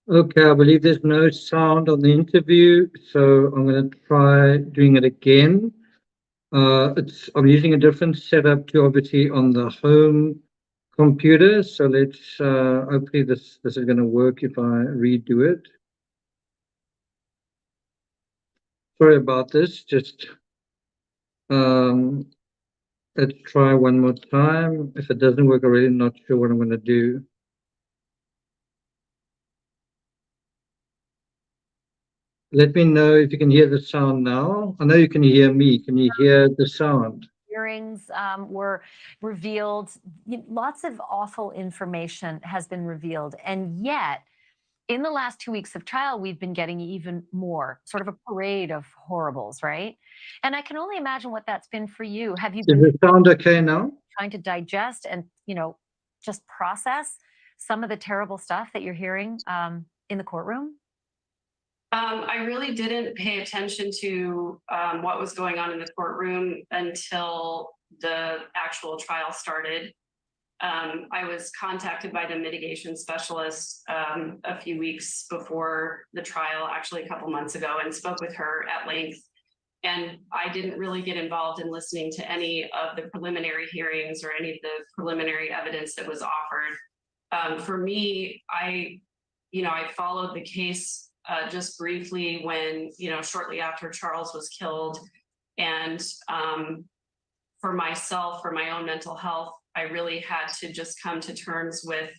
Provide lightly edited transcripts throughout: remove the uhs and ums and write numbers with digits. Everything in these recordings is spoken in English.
Okay, I believe there's no sound on the interview, so I'm going to try doing it again. I'm using a different setup to obviously on the home computer, so let's hopefully this is going to work if I redo it. Sorry about this. Just um, let's try one more time. If it doesn't work, I'm really not sure what I'm going to do. Let me know if you can hear the sound now. I know you can hear me. Can you hear the sound? Hearings were revealed. Lots of awful information has been revealed. And yet, in the last 2 weeks of trial, we've been getting even more, sort of a parade of horribles, right? And I can only imagine what that's been for you. Have you Is been the sound okay now? trying to digest and, just process some of the terrible stuff that you're hearing in the courtroom? I really didn't pay attention to what was going on in the courtroom until the actual trial started. I was contacted by the mitigation specialist a few weeks before the trial, actually a couple months ago, and spoke with her at length. And I didn't really get involved in listening to any of the preliminary hearings or any of the preliminary evidence that was offered. For me, I followed the case just briefly when, shortly after Charles was killed. And for myself, for my own mental health, I really had to just come to terms with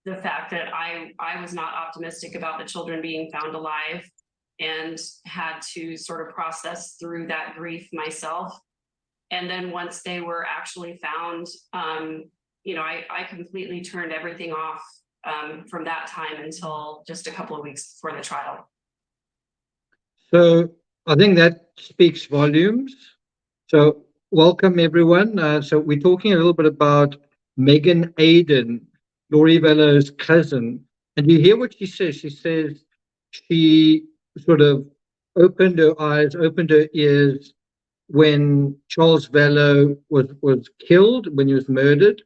the fact that I was not optimistic about the children being found alive, and had to sort of process through that grief myself. And then once they were actually found, I completely turned everything off from that time until just a couple of weeks before the trial. So I think that speaks volumes. So welcome everyone. So we're talking a little bit about Megan Aiden, Laurie Vallow's cousin. And you hear what she says. She says she sort of opened her eyes, opened her ears when Charles Vallow was killed, when he was murdered.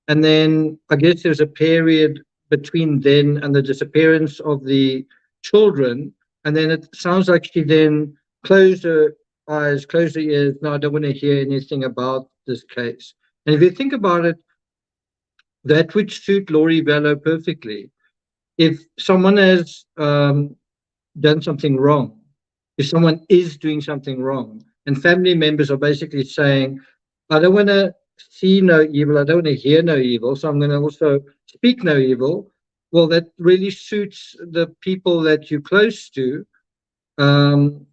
And then I guess there's a period between then and the disappearance of the children. And then it sounds like she then closed her eyes, closed her ears. No, I don't want to hear anything about this case. And if you think about it, that would suit Laurie Vallow perfectly. If someone has done something wrong, if someone is doing something wrong, and family members are basically saying, I don't want to see no evil, I don't want to hear no evil, so I'm going to also speak no evil. Well, that really suits the people that you're close to, um,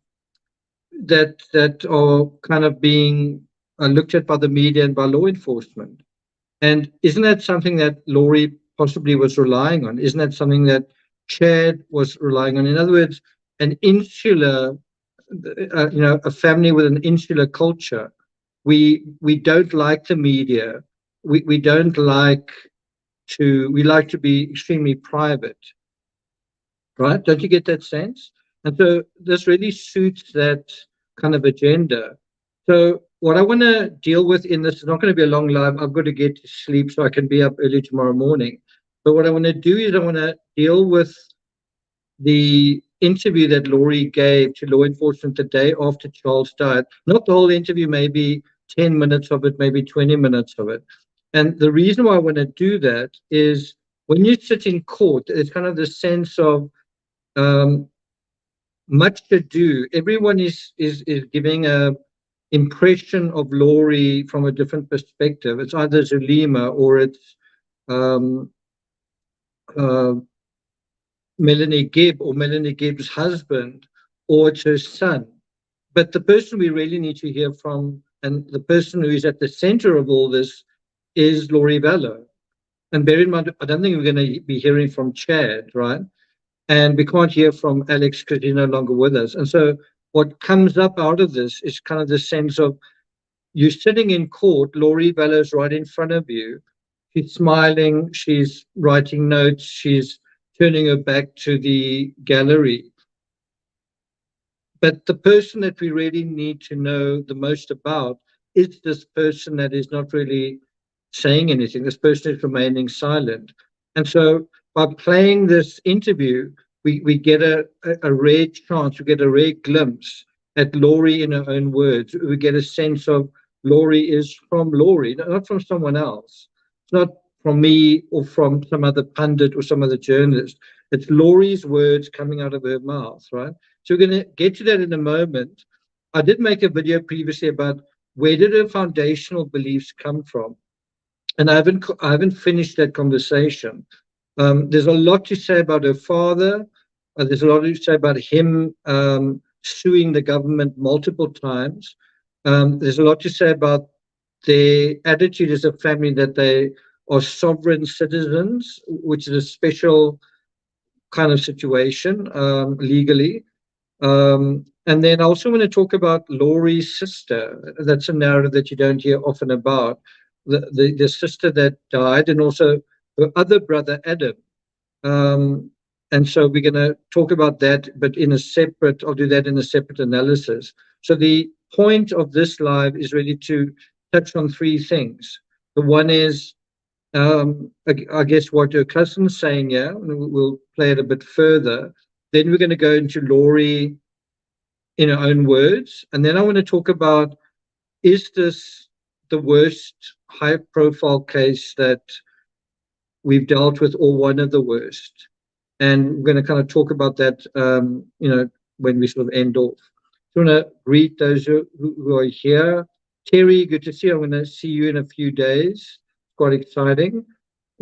that are kind of being looked at by the media and by law enforcement. And isn't that something that Laurie possibly was relying on? Isn't that something that Chad was relying on? In other words, an insular, a family with an insular culture. We don't like the media. We don't like we like to be extremely private, right? Don't you get that sense? And so this really suits that kind of agenda. So what I want to deal with in this is not going to be a long live. I've got to get to sleep so I can be up early tomorrow morning. But what I want to do is I want to deal with the interview that Laurie gave to law enforcement the day after Charles died. Not the whole interview, maybe 10 minutes of it, maybe 20 minutes of it. And the reason why I want to do that is when you sit in court, it's kind of the sense of um, much to do. Everyone is giving a impression of Laurie from a different perspective. It's either Zulema or it's um, uh, Melanie Gibb or Melanie Gibb's husband, or it's her son. But the person we really need to hear from, and the person who is at the center of all this, is Laurie Vallow. And bear in mind, I don't think we're going to be hearing from Chad, right? And we can't hear from Alex because he's no longer with us. And so what comes up out of this is kind of the sense of you're sitting in court, Laurie Vallow's right in front of you. She's smiling, she's writing notes, she's turning her back to the gallery. But the person that we really need to know the most about is this person that is not really saying anything. This person is remaining silent. And so by playing this interview, we get a rare chance, we get a rare glimpse at Laurie in her own words. We get a sense of Laurie is from Laurie, not from someone else. It's not from me or from some other pundit or some other journalist. It's Laurie's words coming out of her mouth, right? So we're going to get to that in a moment. I did make a video previously about where did her foundational beliefs come from, and I haven't finished that conversation. There's a lot to say about her father. There's a lot to say about him suing the government multiple times. There's a lot to say about their attitude as a family, that they are sovereign citizens, which is a special kind of situation legally. And then I also want to talk about Laurie's sister. That's a narrative that you don't hear often about. The sister that died, and also her other brother, Adam. And so we're going to talk about that, but I'll do that in a separate analysis. So the point of this live is really to touch on three things. The one is, I guess, what your cousin's saying here, and we'll play it a bit further. Then we're going to go into Laurie in her own words. And then I want to talk about, is this the worst high-profile case that we've dealt with, or one of the worst? And we're going to kind of talk about that, when we sort of end off. So I want to greet those who are here. Terry, good to see you. I'm going to see you in a few days. Quite exciting.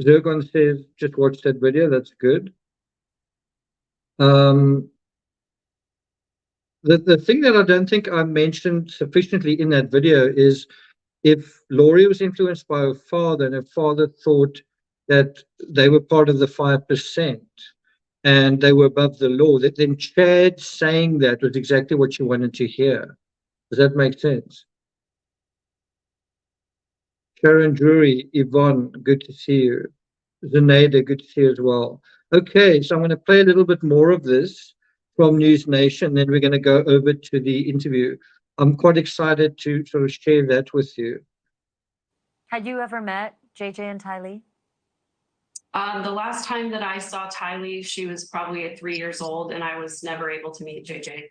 Zergon says, just watch that video. That's good. The thing that I don't think I mentioned sufficiently in that video is, if Laurie was influenced by her father, and her father thought that they were part of the 5% and they were above the law, then Chad saying that was exactly what she wanted to hear. Does that make sense? Sharon Drury, Yvonne, good to see you. Zenaida, good to see you as well. Okay, so I'm going to play a little bit more of this from News Nation, then we're going to go over to the interview. I'm quite excited to sort of share that with you. Had you ever met JJ and Tylee? The last time that I saw Tylee, she was probably at 3 years old, and I was never able to meet JJ.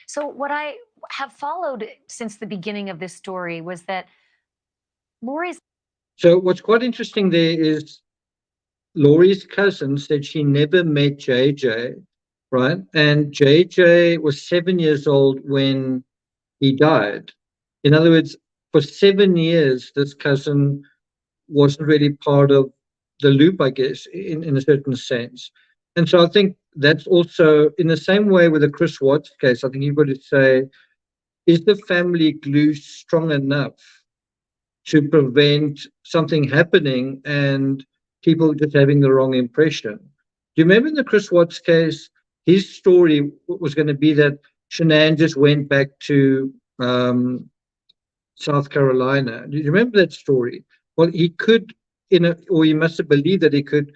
So what I have followed since the beginning of this story was that Laurie's... So what's quite interesting there is Laurie's cousin said she never met JJ, right? And JJ was 7 years old when he died. In other words, for 7 years, this cousin wasn't really part of the loop, I guess, in a certain sense. And so I think that's also, in the same way with the Chris Watts case, I think you've got to say, is the family glue strong enough to prevent something happening and people just having the wrong impression? Do you remember in the Chris Watts case, his story was going to be that Shanann just went back to South Carolina. Do you remember that story? Well, he could, or he must have believed that he could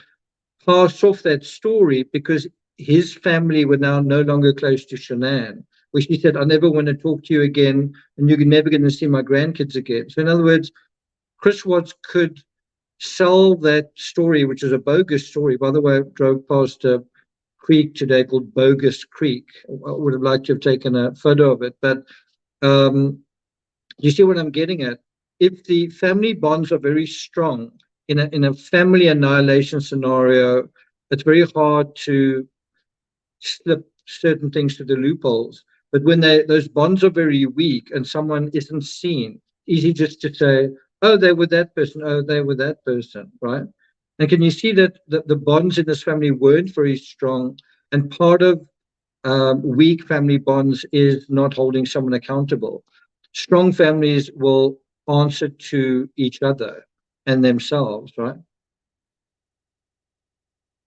pass off that story because his family were now no longer close to Shanann, where she said, I never want to talk to you again, and you're never going to see my grandkids again. So in other words, Chris Watts could sell that story, which is a bogus story. By the way, I drove past a creek today called Bogus Creek. I would have liked to have taken a photo of it, but you see what I'm getting at? If the family bonds are very strong in a family annihilation scenario, it's very hard to slip certain things through the loopholes. But when those bonds are very weak and someone isn't seen, easy just to say, oh, they were that person, oh, they were that person, right? And can you see that the bonds in this family weren't very strong? And part of weak family bonds is not holding someone accountable. Strong families will answer to each other and themselves, right?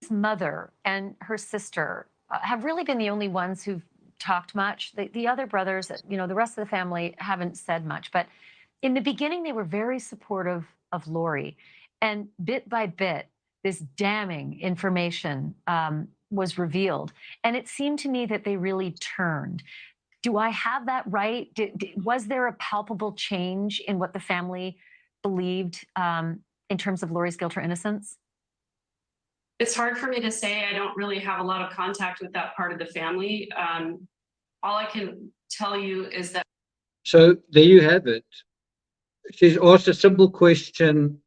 His mother and her sister have really been the only ones who've talked much. The other brothers, the rest of the family haven't said much. But in the beginning, they were very supportive of Laurie. And bit by bit, this damning information was revealed. And it seemed to me that they really turned. Do I have that right? Was there a palpable change in what the family believed in terms of Laurie's guilt or innocence? It's hard for me to say. I don't really have a lot of contact with that part of the family. All I can tell you is that. So there you have it. She's asked a simple question.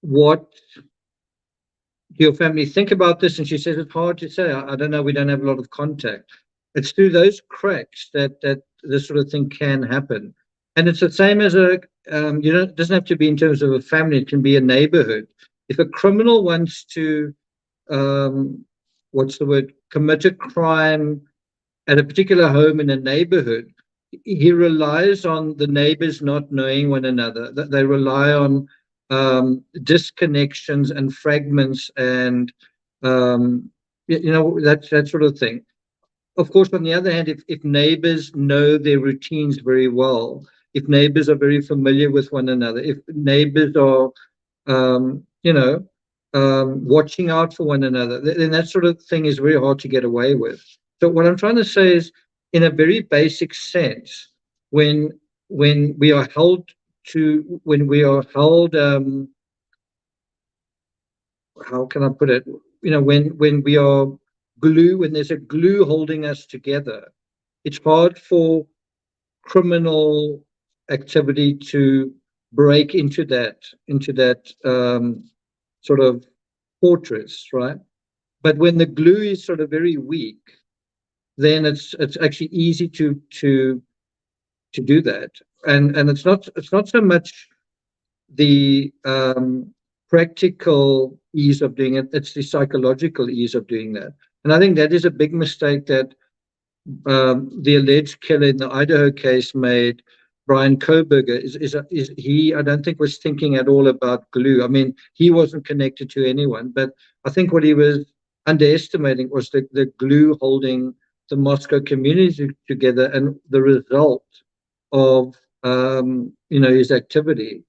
What do your family think about this? And she says it's hard to say. I don't know. We don't have a lot of contact. It's through those cracks that this sort of thing can happen. And it's the same as a, it doesn't have to be in terms of a family. It can be a neighborhood. If a criminal wants to, commit a crime at a particular home in a neighborhood, he relies on the neighbors not knowing one another. That they rely on disconnections and fragments and that sort of thing. Of course, on the other hand, if neighbors know their routines very well, if neighbors are very familiar with one another, if neighbors are watching out for one another, then that sort of thing is very hard to get away with. So what I'm trying to say is, in a very basic sense, when we are held, how can I put it? When we are when there's a glue holding us together, it's hard for criminal activity to break into that sort of fortress, right? But when the glue is sort of very weak, then it's actually easy to do that. And it's not so much the practical ease of doing it, it's the psychological ease of doing that. And I think that is a big mistake that the alleged killer in the Idaho case made. Brian Koberger is he, I don't think, was thinking at all about glue. I mean, he wasn't connected to anyone, but I think what he was underestimating was the glue holding the Moscow community together, and the result of his activity.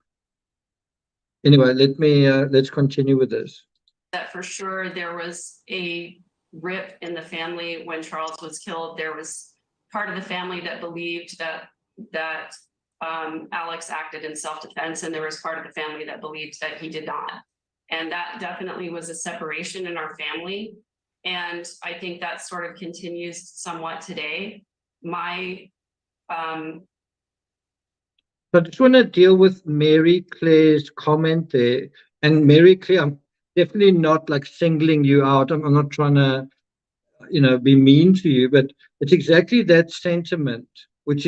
Anyway, let's continue with this. That for sure there was a rip in the family when Charles was killed. There was part of the family that believed that Alex acted in self-defense, and there was part of the family that believed that he did not. And that definitely was a separation in our family. And I think that sort of continues somewhat today. I just want to deal with Mary Claire's comment there. And Mary Claire, I'm definitely not like singling you out. I'm not trying to, be mean to you, but it's exactly that sentiment which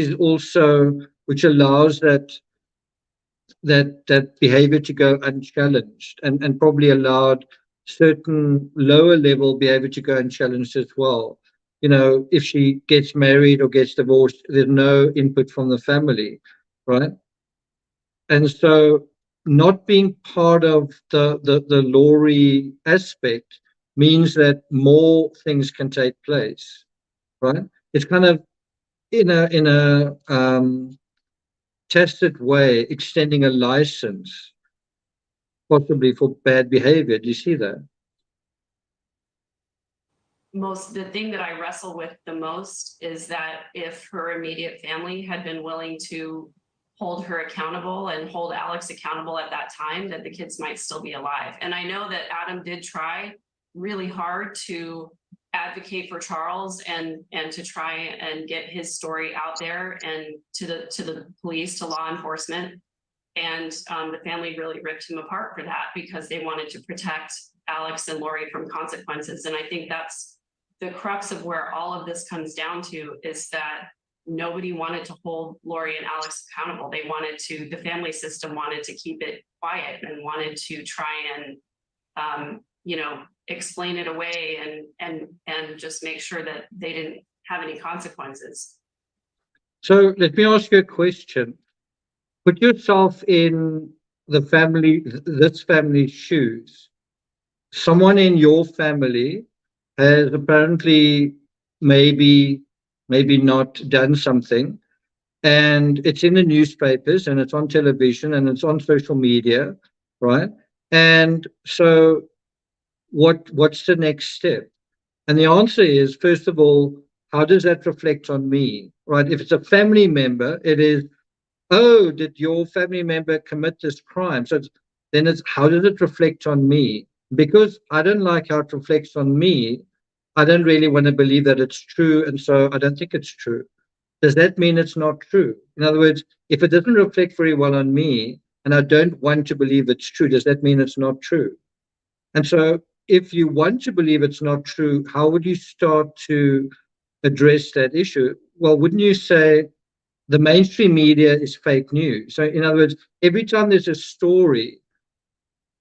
allows that behavior to go unchallenged, and probably allowed certain lower level behavior to go unchallenged as well. If she gets married or gets divorced, there's no input from the family, right? And so not being part of the Laurie aspect means that more things can take place, right? It's kind of in a tacit way extending a license, possibly for bad behavior. Do you see that? The thing that I wrestle with the most is that if her immediate family had been willing to hold her accountable and hold Alex accountable at that time, that the kids might still be alive. And I know that Adam did try really hard to advocate for Charles and to try and get his story out there and to the police, to law enforcement. And the family really ripped him apart for that, because they wanted to protect Alex and Laurie from consequences. And I think that's the crux of where all of this comes down to, is that nobody wanted to hold Laurie and Alex accountable. The family system wanted to keep it quiet and wanted to try and, explain it away and just make sure that they didn't have any consequences. So let me ask you a question. Put yourself in this family's shoes. Someone in your family has apparently maybe not done something, and it's in the newspapers and it's on television and it's on social media, right? And so what's the next step? And the answer is, first of all, how does that reflect on me, right? If it's a family member, it is, oh, did your family member commit this crime? So then it's how does it reflect on me? Because I don't like how it reflects on me, I don't really want to believe that it's true, and so I don't think it's true. Does that mean it's not true? In other words, if it doesn't reflect very well on me, and I don't want to believe it's true, does that mean it's not true? And so if you want to believe it's not true, how would you start to address that issue? Well, wouldn't you say the mainstream media is fake news? So in other words, every time there's a story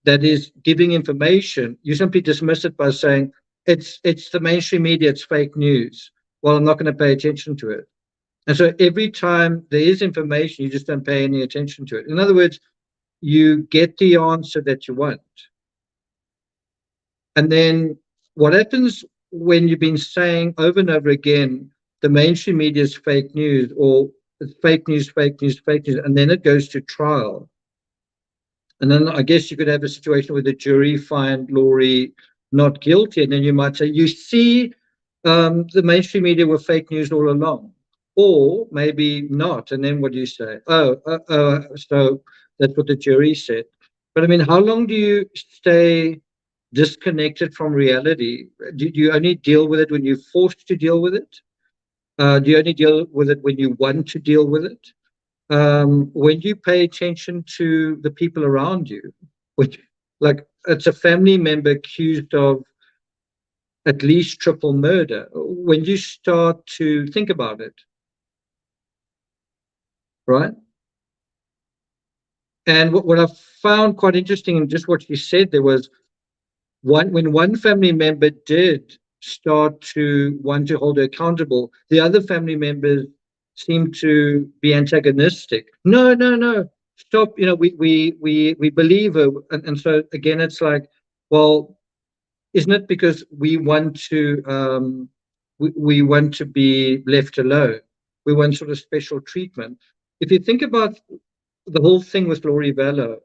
that is giving information, you simply dismiss it by saying, it's the mainstream media, it's fake news. Well, I'm not going to pay attention to it. And so every time there is information, you just don't pay any attention to it. In other words, you get the answer that you want. And then what happens when you've been saying over and over again, the mainstream media is fake news, or it's fake news, fake news, fake news, and then it goes to trial. And then I guess you could have a situation where the jury find Laurie not guilty, and then you might say, you see, the mainstream media were fake news all along. Or maybe not. And then what do you say? So that's what the jury said. But I mean, how long do you stay disconnected from reality? Do you only deal with it when you're forced to deal with it? Do you only deal with it when you want to deal with it? When you pay attention to the people around you, which, like, it's a family member accused of at least triple murder, when you start to think about it, right? And what I found quite interesting in just what you said there was, when one family member did start to want to hold her accountable, the other family members seemed to be antagonistic. No, no, no, stop! We believe her, and so again, it's like, well, isn't it because we want to we want to be left alone? We want sort of special treatment. If you think about the whole thing with Laurie VALLOW,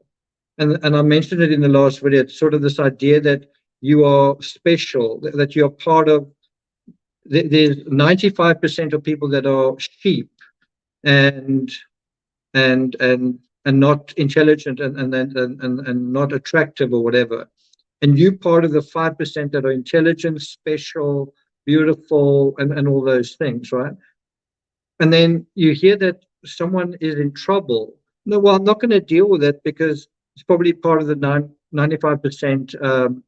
and I mentioned it in the last video, it's sort of this idea that you are special, that you're part of. There's 95% of people that are sheep and not intelligent and not attractive or whatever, and you part of the 5% that are intelligent, special, beautiful, and all those things, right? And then you hear that someone is in trouble. No, well, I'm not going to deal with it because it's probably part of the 95%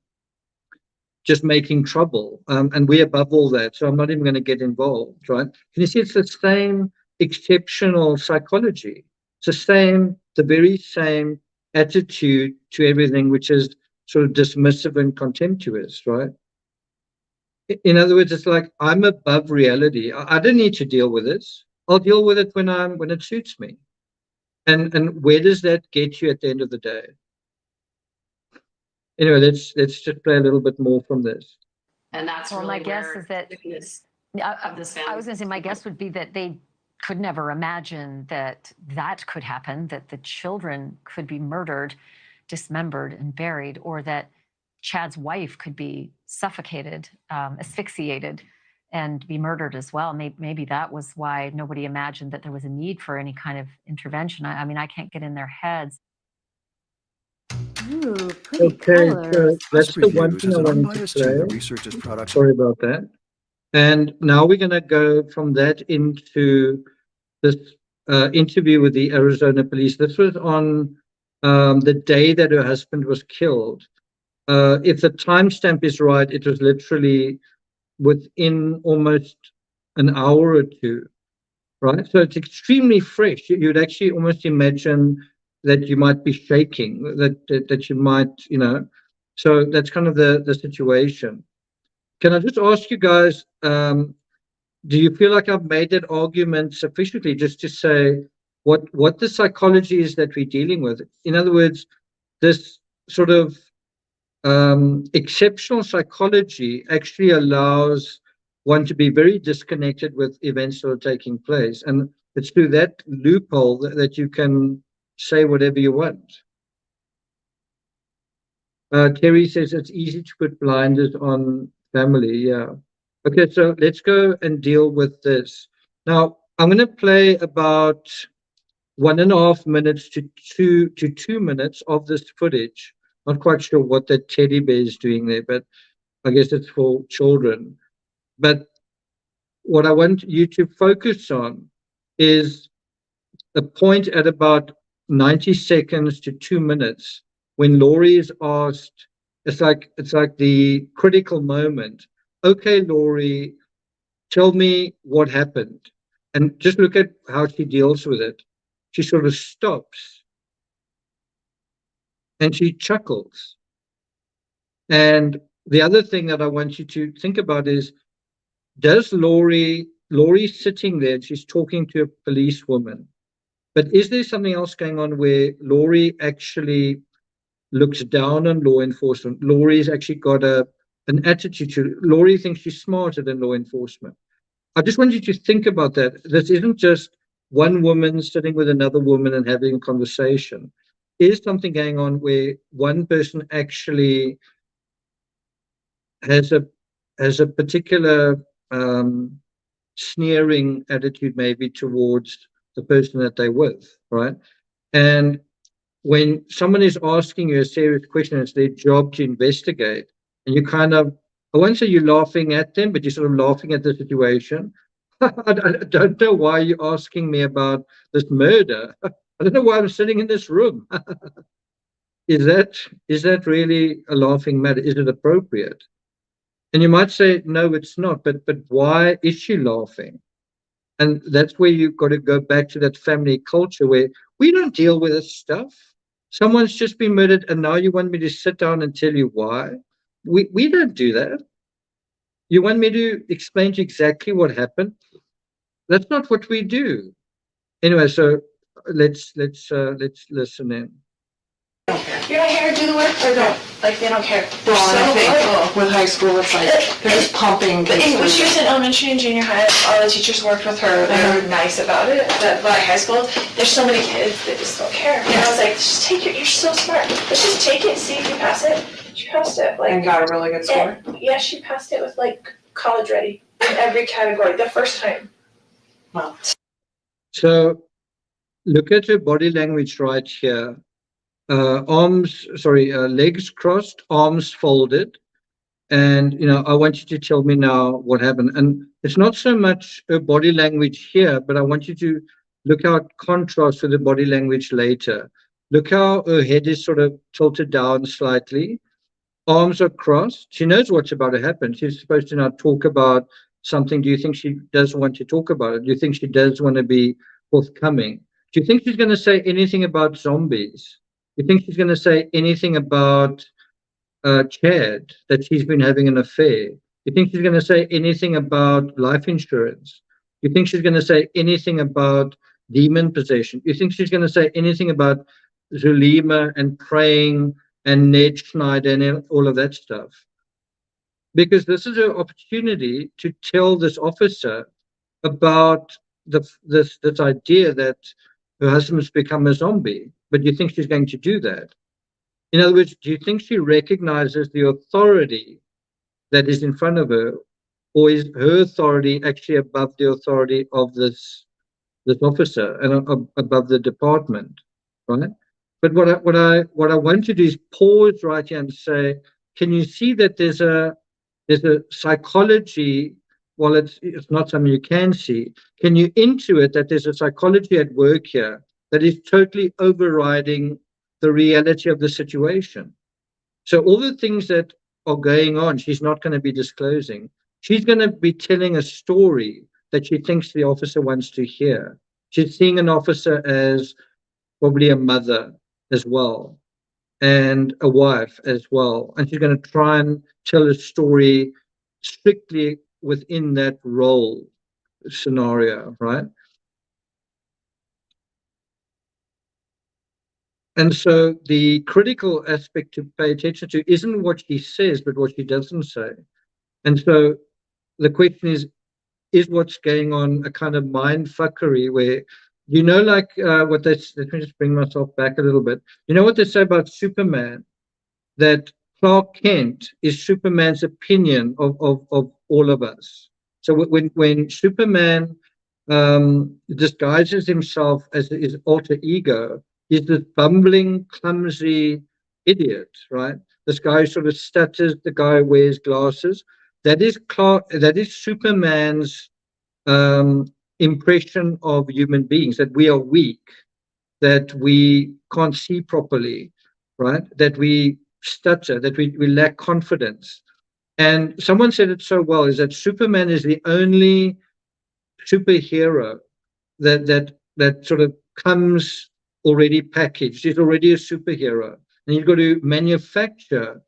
just making trouble, and we're above all that, so I'm not even going to get involved, right? Can you see it's the same exceptional psychology? It's the very same attitude to everything, which is sort of dismissive and contemptuous, right? In other words, it's like, I'm above reality. I don't need to deal with this. I'll deal with it when it suits me. And where does that get you at the end of the day? Anyway, let's just play a little bit more from this. And that's Well, really my guess where is that sickness I of this was family. going to say, my guess would be that they could never imagine that that could happen, that the children could be murdered, dismembered, and buried, or that Chad's wife could be suffocated, asphyxiated, and be murdered as well. Maybe that was why nobody imagined that there was a need for any kind of intervention. I mean, I can't get in their heads. Ooh, pretty Okay, so colors. that's the one Reviews thing is I an wanted to unbiased team that play. researches products. Sorry about that. And now we're going to go from that into this interview with the Arizona police. This was on the day that her husband was killed. If the timestamp is right, it was literally within almost an hour or two, right? So it's extremely fresh. You'd actually almost imagine that you might be shaking, that you might, so that's kind of the situation. Can I just ask you guys, do you feel like I've made that argument sufficiently just to say what the psychology is that we're dealing with? In other words, this sort of exceptional psychology actually allows one to be very disconnected with events that are taking place. And it's through that loophole that you can say whatever you want. Terry says it's easy to put blinders on family. Yeah. Okay, so let's go and deal with this. Now, I'm going to play about 1.5 minutes to 2 minutes of this footage. Not quite sure what that teddy bear is doing there, but I guess it's for children. But what I want you to focus on is the point at about 90 seconds to 2 minutes when Laurie is asked, it's like the critical moment. Okay, Laurie, tell me what happened. And just look at how she deals with it. She sort of stops and she chuckles. And the other thing that I want you to think about is, does Laurie's sitting there and she's talking to a policewoman, but is there something else going on where Laurie actually looks down on law enforcement? Laurie's actually got an attitude to Laurie thinks she's smarter than law enforcement. I just want you to think about that. This isn't just one woman sitting with another woman and having a conversation. Is something going on where one person actually has a particular sneering attitude maybe towards the person that they're with, right? And when someone is asking you a serious question, it's their job to investigate, and you kind of, I won't say you're laughing at them, but you're sort of laughing at the situation. I don't know why you're asking me about this murder. I don't know why I'm sitting in this room. Is that really a laughing matter? Is it appropriate? And you might say, no, it's not, but why is she laughing? And that's where you've got to go back to that family culture where we don't deal with this stuff. Someone's just been murdered, and now you want me to sit down and tell you why? We don't do that. You want me to explain to you exactly what happened? That's not what we do. Anyway, so let's listen in. You're not here to do the work or don't? Like, they don't care. Well, and I think Cool. with high school, it's like they're just pumping. But when she was in elementary and junior high, all the teachers worked with her. They were nice about it. But by high school, there's so many kids that just don't care. And I was like, just take it. You're so smart. Let's just take it and see if you pass it. She passed it. And got a really good score. Yeah, she passed it with like college ready in every category the first time. Wow. So look at her body language right here. Legs crossed, arms folded. And, I want you to tell me now what happened. And it's not so much her body language here, but I want you to look how it contrasts with the body language later. Look how her head is sort of tilted down slightly. Arms are crossed. She knows what's about to happen. She's supposed to now talk about something. Do you think she does want to talk about it? Do you think she does want to be forthcoming? Do you think she's going to say anything about zombies? Do you think she's going to say anything about Chad, that she's been having an affair? You think she's going to say anything about life insurance? You think she's going to say anything about demon possession? You think she's going to say anything about Zulema and praying and Ned Schneider and all of that stuff? Because this is her opportunity to tell this officer about this idea that her husband's become a zombie. But you think she's going to do that? In other words, do you think she recognizes the authority that is in front of her, or is her authority actually above the authority of this officer and above the department, right? But what I want to do is pause right here and say, can you see that there's a psychology? Well, it's not something you can see. Can you intuit that there's a psychology at work here that is totally overriding the reality of the situation? So all the things that are going on, she's not going to be disclosing. She's going to be telling a story that she thinks the officer wants to hear. She's seeing an officer as probably a mother as well, and a wife as well. And she's going to try and tell a story strictly within that role scenario, right? And so the critical aspect to pay attention to isn't what she says, but what she doesn't say. And so the question is what's going on a kind of mind fuckery where, like what they, let me just bring myself back a little bit. You know what they say about Superman? That Clark Kent is Superman's opinion of all of us. So when Superman disguises himself as his alter ego. He's this bumbling, clumsy idiot, right? This guy sort of stutters, the guy who wears glasses. That is Superman's impression of human beings, that we are weak, that we can't see properly, right? That we stutter, that we lack confidence. And someone said it so well, is that Superman is the only superhero that sort of comes already packaged. He's already a superhero. And you've got to manufacture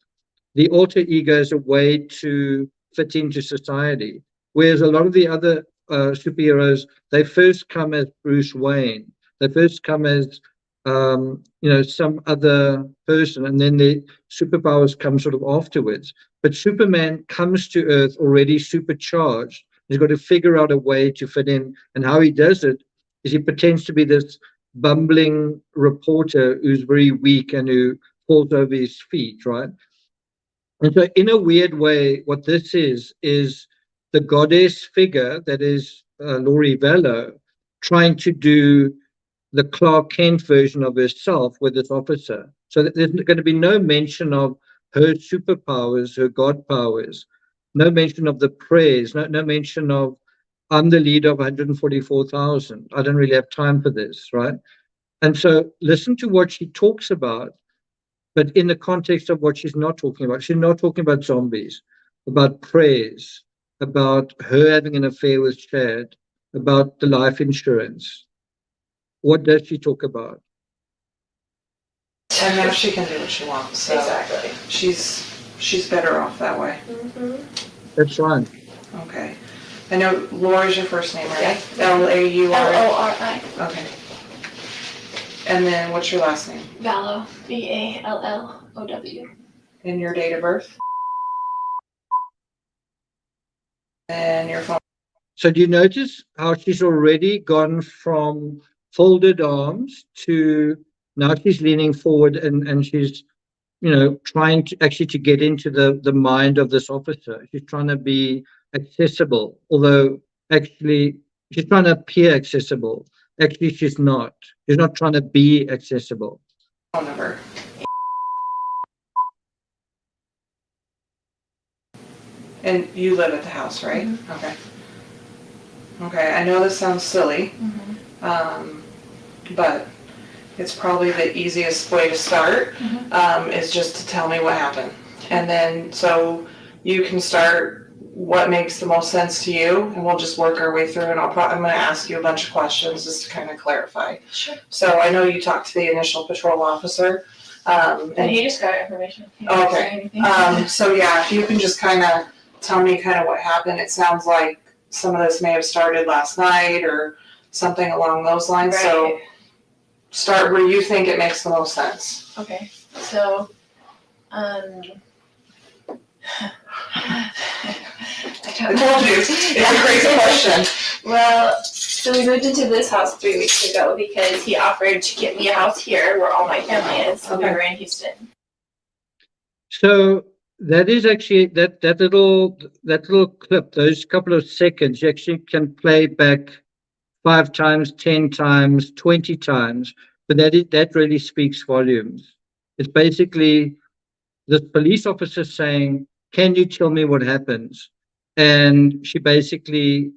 the alter ego as a way to fit into society. Whereas a lot of the other superheroes, they first come as Bruce Wayne. They first come as some other person, and then the superpowers come sort of afterwards. But Superman comes to Earth already supercharged. He's got to figure out a way to fit in, and how he does it is he pretends to be this bumbling reporter who's very weak and who falls over his feet, right? And so, in a weird way, what this is the goddess figure that is Laurie VALLOW trying to do the Clark Kent version of herself with this officer. So there's going to be no mention of her superpowers, her God powers, no mention of the prayers, no mention of, I'm the leader of 144,000. I don't really have time for this, right? And so listen to what she talks about, but in the context of what she's not talking about. She's not talking about zombies, about prayers, about her having an affair with Chad, about the life insurance. What does she talk about? And now she can do what she wants, so Exactly. she's better off that way. That's right. Okay. I know Laura's your first name, right? Yeah. Lauri. Lori. Okay. And then what's your last name? VALLOW. VALLOW. And your date of birth? And your phone. So do you notice how she's already gone from folded arms to now she's leaning forward and she's, trying to actually to get into the mind of this officer. She's trying to be accessible, although actually she's trying to appear accessible. Actually, she's not. She's not trying to be accessible. Phone number. And you live at the house, right? Mm-hmm. Okay. Okay, I know this sounds silly, but it's probably the easiest way to start, is just to tell me what happened. And then, so you can start what makes the most sense to you, and we'll just work our way through, and I'm gonna ask you a bunch of questions just to kind of clarify. Sure. So I know you talked to the initial patrol officer, And he just got information. He didn't say anything. so yeah, if you can just kind of tell me kind of what happened. It sounds like some of this may have started last night or something along those lines. Right. So start where you think it makes the most sense. Okay, so, I told you, it's a crazy question. Well, so we moved into this house 3 weeks ago because he offered to get me a house here where all my family is. So we Okay. were in Houston. So that is actually that little clip, those couple of seconds, you actually can play back 5 times, 10 times, 20 times, but that really speaks volumes. It's basically the police officer saying, "Can you tell me what happens?" And she basically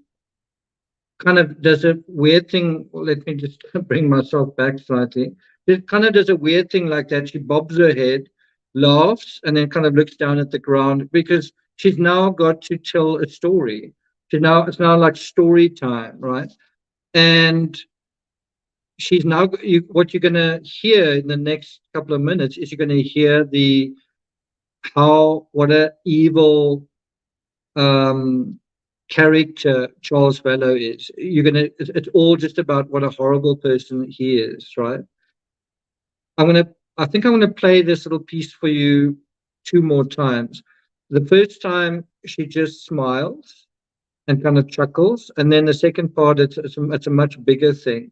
kind of does a weird thing. Well, let me just bring myself back slightly. It kind of does a weird thing like that. She bobs her head, laughs, and then kind of looks down at the ground because she's now got to tell a story. It's now like story time, right? And she's now, what you're going to hear in the next couple of minutes is you're going to hear what an evil character Charles VALLOW is. It's all just about what a horrible person he is, right? I think I'm gonna play this little piece for you 2 more times. The first time she just smiles and kind of chuckles, and then the second part it's a much bigger thing.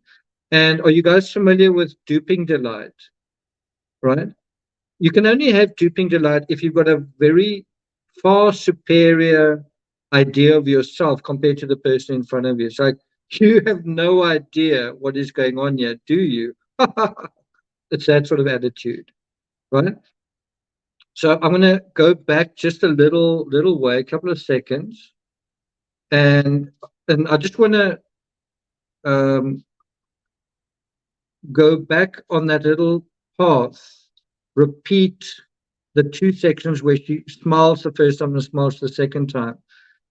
And are you guys familiar with duping delight? Right? You can only have duping delight if you've got a very far superior idea of yourself compared to the person in front of you. It's like, You have no idea what is going on yet, do you? It's that sort of attitude, right? So I'm going to go back just a little way, a couple of seconds, and I just want to go back on that little path, repeat the two sections where she smiles the first time and smiles the second time.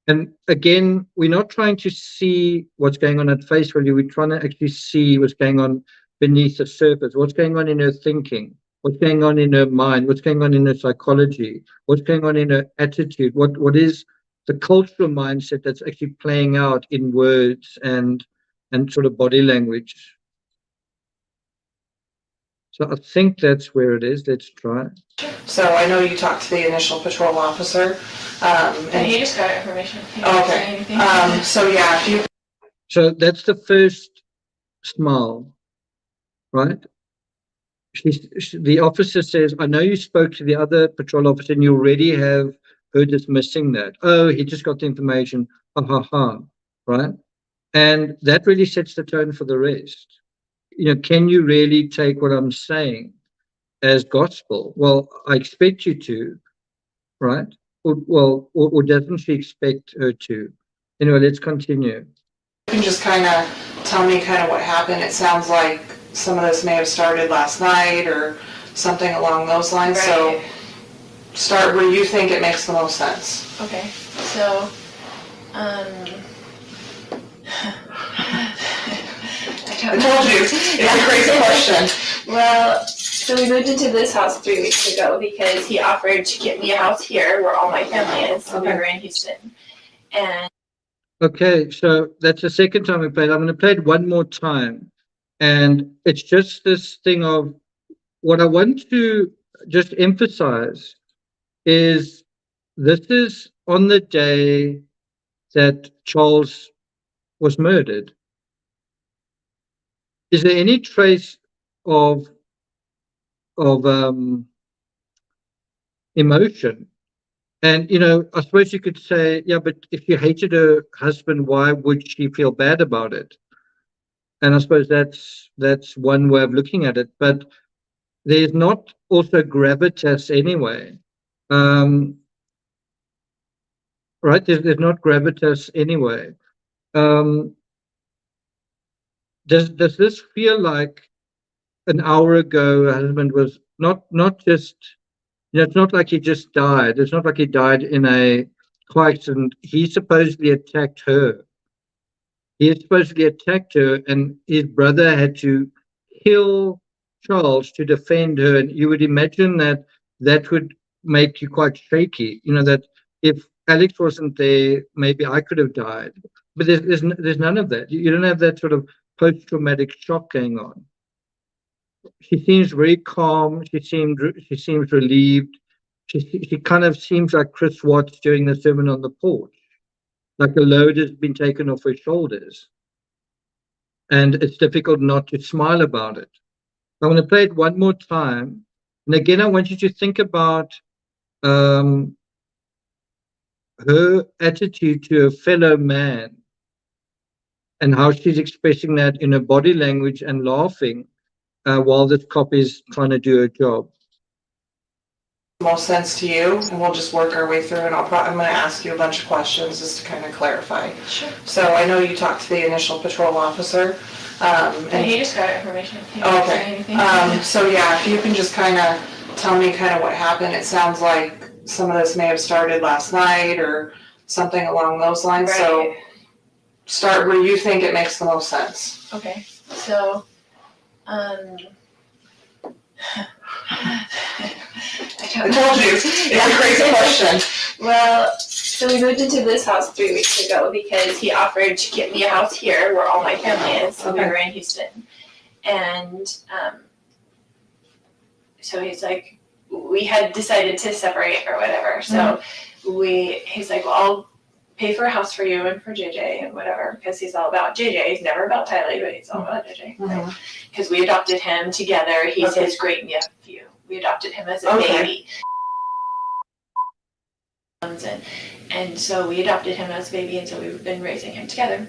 And again, we're not trying to see what's going on at face value. We're trying to actually see what's going on beneath the surface, what's going on in her thinking, what's going on in her mind, what's going on in her psychology, what's going on in her attitude, what is the cultural mindset that's actually playing out in words and sort of body language. So I think that's where it is. Let's try. So I know you talked to the initial patrol officer. And he just got information. He didn't say Okay. anything. So yeah, if you So that's the first smile, right? The officer says, I know you spoke to the other patrol officer and you already have her dismissing that. Oh, he just got the information. Ha ha ha. Right? And that really sets the tone for the rest. You know, can you really take what I'm saying as gospel? Well, I expect you to, right? Or doesn't she expect her to? Anyway, let's continue. can just kind of tell me kind of what happened. It sounds like some of this may have started last night or something along those lines. So Right. start where you think it makes the most sense. Okay, so, I told you, it's a crazy question. Well, so we moved into this house 3 weeks ago because he offered to get me a house here where all my family is, Okay. over in Houston. And Okay, so that's the second time we played. I'm going to play it one more time. And it's just this thing of what I want to just emphasize is this is on the day that Charles was murdered. Is there any trace of emotion? And, you know, I suppose you could say, yeah, but if you hated her husband, why would she feel bad about it? And I suppose that's one way of looking at it. But there's not also gravitas anyway. Right? There's not gravitas anyway. Does this feel like an hour ago her husband was not just, you know, it's not like he just died. It's not like he died in a car accident. He supposedly attacked her. He supposedly attacked her, and his brother had to kill Charles to defend her. And you would imagine that that would make you quite shaky. You know, that if Alex wasn't there, maybe I could have died. But there's none of that. You don't have that sort of post-traumatic shock going on. She seems very calm. She seems relieved. She kind of seems like Chris Watts during the sermon on the porch, like a load has been taken off her shoulders. And it's difficult not to smile about it. I'm going to play it one more time. And again, I want you to think about her attitude to a fellow man and how she's expressing that in her body language and laughing while this cop is trying to do her job. Most sense to you, and we'll just work our way through, and I'm going to ask you a bunch of questions just to kind of clarify. sure. So I know you talked to the initial patrol officer. And he just got information. He didn't say Okay. anything. So yeah, if you can just kind of tell me kind of what happened. It sounds like some of this may have started last night or something along those lines. So Right. start where you think it makes the most sense. Okay, so, I told you, it's a crazy question. Well, so we moved into this house 3 weeks ago because he offered to get me a house here where all my family is, Okay. over in Houston. And so he's like, we had decided to separate or whatever. So he's like, well, I'll pay for a house for you and for JJ and whatever, because he's all about JJ. He's never about Tylee, but he's all about JJ. Mhm. Because we adopted him together. He's Okay. his great nephew. We adopted him as a Okay. baby. And so we adopted him as a baby, and so we've been raising him together.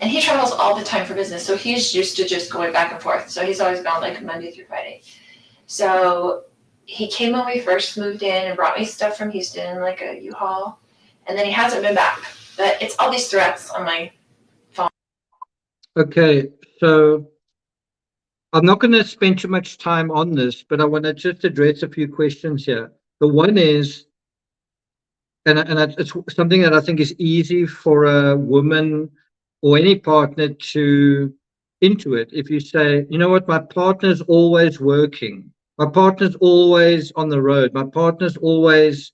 And he travels all the time for business, so he's used to just going back and forth. So he's always gone like Monday through Friday. So he came when we first moved in and brought me stuff from Houston, like a U-Haul. And then he hasn't been back. But it's all these threats on my phone. Okay, so I'm not going to spend too much time on this, but I want to just address a few questions here. The one is, and it's something that I think is easy for a woman or any partner to intuit. If you say, you know what, my partner's always working, my partner's always on the road, my partner's always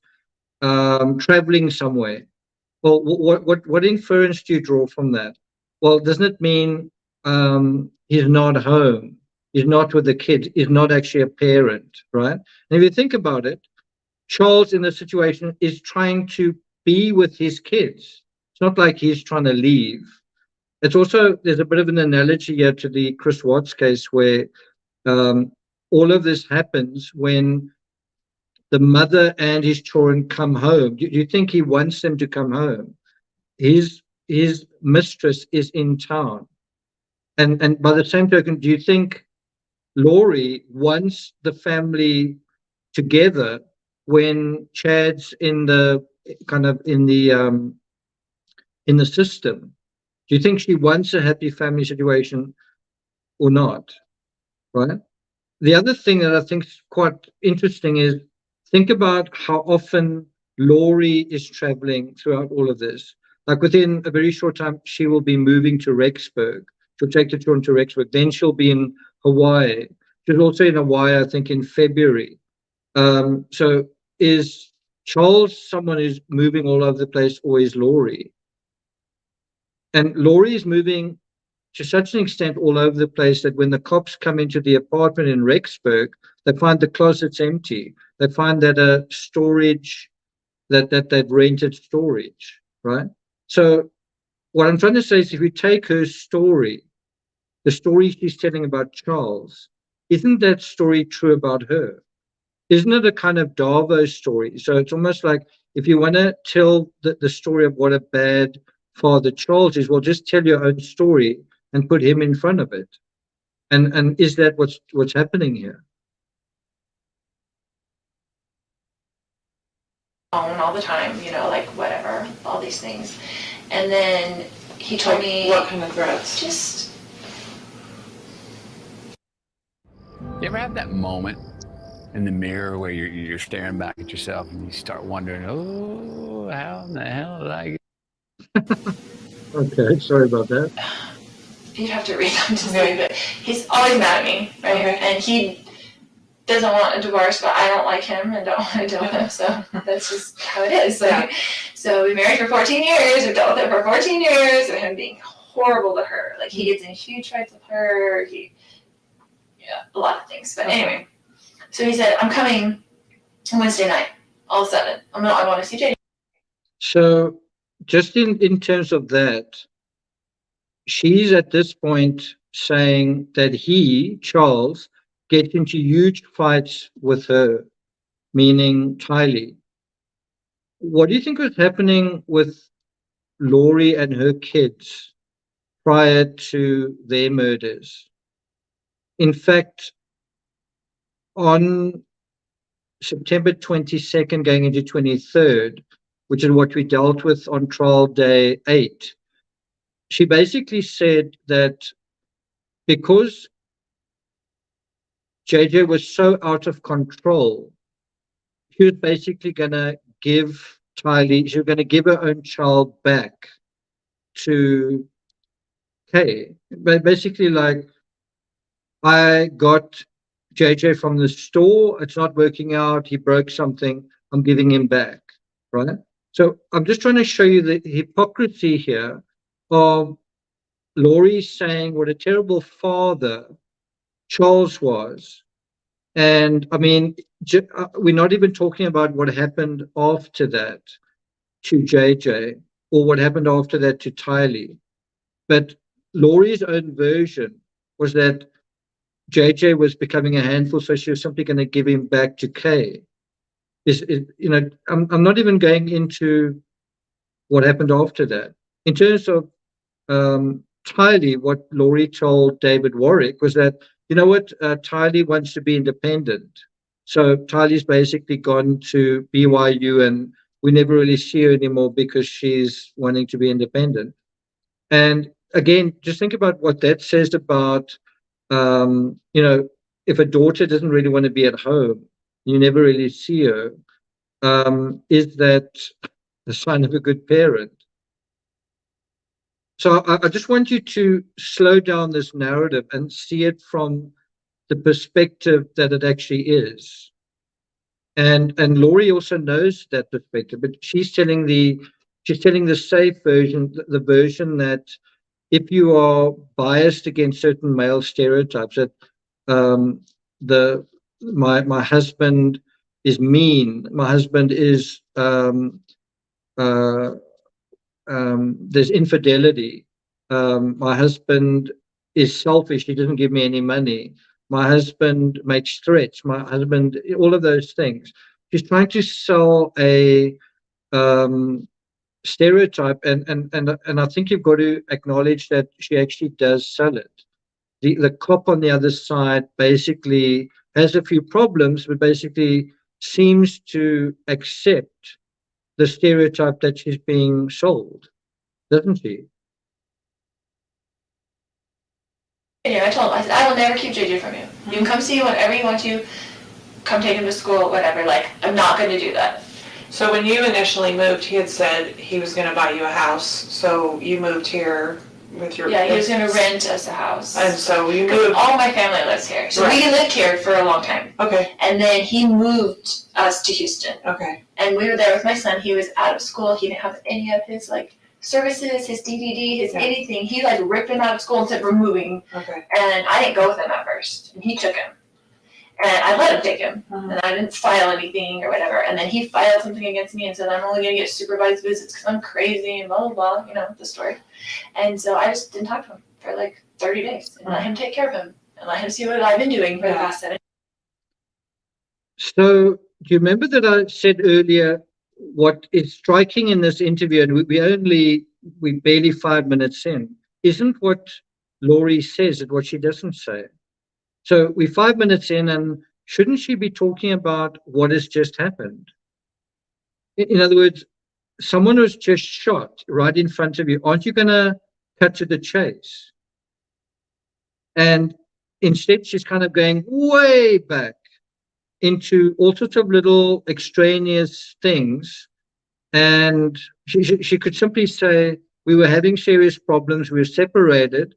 traveling somewhere. Well, what inference do you draw from that? Well, doesn't it mean he's not home? He's not with the kids. He's not actually a parent, right? And if you think about it, Charles in this situation is trying to be with his kids. It's not like he's trying to leave. It's also, there's a bit of an analogy here to the Chris Watts case where all of this happens when the mother and his children come home. Do you think he wants them to come home? His mistress is in town. And by the same token, do you think Laurie wants the family together when Chad's in the kind of in the system? Do you think she wants a happy family situation or not? Right. The other thing that I think is quite interesting is think about how often Laurie is traveling throughout all of this. Like within a very short time, she will be moving to Rexburg. She'll take the children to Rexburg. Then she'll be in Hawaii. She's also in Hawaii, I think, in February. So is Charles someone who's moving all over the place, or is Laurie? And Laurie is moving to such an extent all over the place that when the cops come into the apartment in Rexburg, they find the closets empty. They find that a storage, that they've rented storage, right? So what I'm trying to say is if you take her story, the story she's telling about Charles, isn't that story true about her? Isn't it a kind of Davos story? So it's almost like if you want to tell the story of what a bad father Charles is, well, just tell your own story and put him in front of it. And is that what's happening here? All the time, you know, like whatever, all these things. And then he told me, What kind of threats? just, You ever have that moment in the mirror where you're staring back at yourself and you start wondering, oh, how in the hell did I get? Okay, sorry about that. you'd have to read them to see, but he's always mad at me, right? Okay. And he doesn't want a divorce, but I don't like him and don't want to deal with him, so that's just how it is. Like, so we married for 14 years, we dealt with it for 14 years, and him being horrible to her. Like, he gets in huge fights with her, a lot of things. But anyway, so he said, I'm coming Wednesday night, all of a sudden. I want to see JJ. So just in terms of that, she's at this point saying that he, Charles, gets into huge fights with her, meaning Tylee. What do you think was happening with Laurie and her kids prior to their murders? In fact, on September 22nd going into 23rd, which is what we dealt with on trial day 8, she basically said that because JJ was so out of control, she was basically going to give Tylee, she was going to give her own child back to Kay. But basically, like, I got JJ from the store, it's not working out, he broke something, I'm giving him back, right? So I'm just trying to show you the hypocrisy here of Laurie saying what a terrible father Charles was. And I mean, we're not even talking about what happened after that to JJ or what happened after that to Tylee. But Laurie's own version was that JJ was becoming a handful, so she was simply going to give him back to Kay. I'm not even going into what happened after that. In terms of Tylee, what Laurie told David Warwick was that, you know what, Tylee wants to be independent. So Tylee's basically gone to BYU and we never really see her anymore because she's wanting to be independent. And again, just think about what that says about, you know, if a daughter doesn't really want to be at home, you never really see her, is that the sign of a good parent? So I just want you to slow down this narrative and see it from the perspective that it actually is. And Laurie also knows that perspective, but she's telling the safe version, the version that if you are biased against certain male stereotypes, that my husband is mean, my husband is there's infidelity, my husband is selfish, he doesn't give me any money, my husband makes threats, my husband, all of those things. She's trying to sell a stereotype, and I think you've got to acknowledge that she actually does sell it. The cop on the other side basically has a few problems, but basically seems to accept the stereotype that she's being sold, doesn't she? I told him, I said, I will never keep JJ from you. You can come see whenever you want to, come take him to school, whatever, like, I'm not gonna do that. So when you initially moved, he had said he was gonna buy you a house, so you moved here with your. Yeah, he was gonna rent us a house. And so you 'Cause moved. all my family lives here, so we lived here for a long time. Okay, And then he moved us to Houston, okay, and we were there with my son. He was out of school. He didn't have any of his like services, his DDD, his Yeah. anything. He like ripped him out of school and said, "We're moving." okay. And I didn't go with him at first, and he took him. And I let him take him, Mhm. and I didn't file anything or whatever. And then he filed something against me and said, I'm only gonna get supervised visits because I'm crazy and blah, blah, blah, you know, the story. And so I just didn't talk to him for like 30 days and let him take care of him and let him see what I've been doing for the past 7 years. So do you remember that I said earlier what is striking in this interview, and we're barely 5 minutes in, isn't what Laurie says and what she doesn't say. So we're 5 minutes in, and shouldn't she be talking about what has just happened? In other words, someone was just shot right in front of you. Aren't you going to cut to the chase? And instead, she's kind of going way back into all sorts of little extraneous things. And she could simply say, we were having serious problems, we were separated,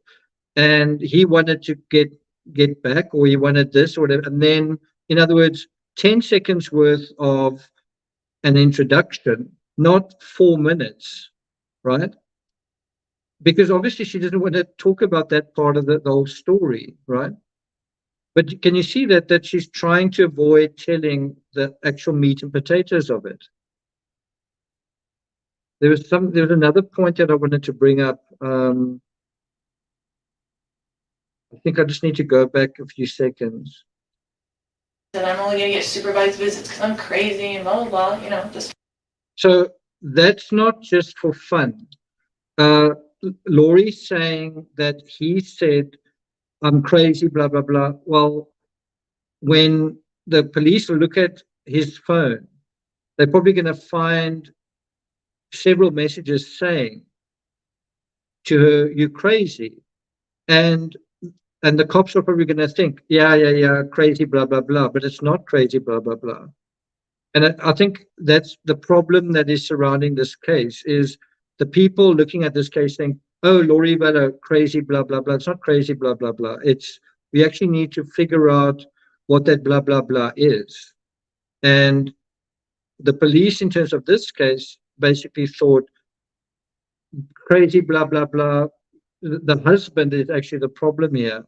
and he wanted to get back, or he wanted this or whatever. And then, in other words, 10 seconds worth of an introduction, not 4 minutes, right? Because obviously she doesn't want to talk about that part of the whole story, right? But can you see that she's trying to avoid telling the actual meat and potatoes of it? There was another point that I wanted to bring up. I think I just need to go back a few seconds. And I'm only gonna get supervised visits because I'm crazy and blah, blah, blah, you know, this. So that's not just for fun. Laurie's saying that he said, I'm crazy, blah, blah, blah. Well, when the police look at his phone, they're probably going to find several messages saying to her, you're crazy. And the cops are probably going to think, yeah, crazy, blah, blah, blah. But it's not crazy, blah, blah, blah. And I think that's the problem that is surrounding this case, is the people looking at this case think, oh, Laurie VALLOW, crazy, blah, blah, blah. It's not crazy, blah, blah, blah. We actually need to figure out what that blah, blah, blah is. And the police, in terms of this case, basically thought crazy, blah, blah, blah. The husband is actually the problem here.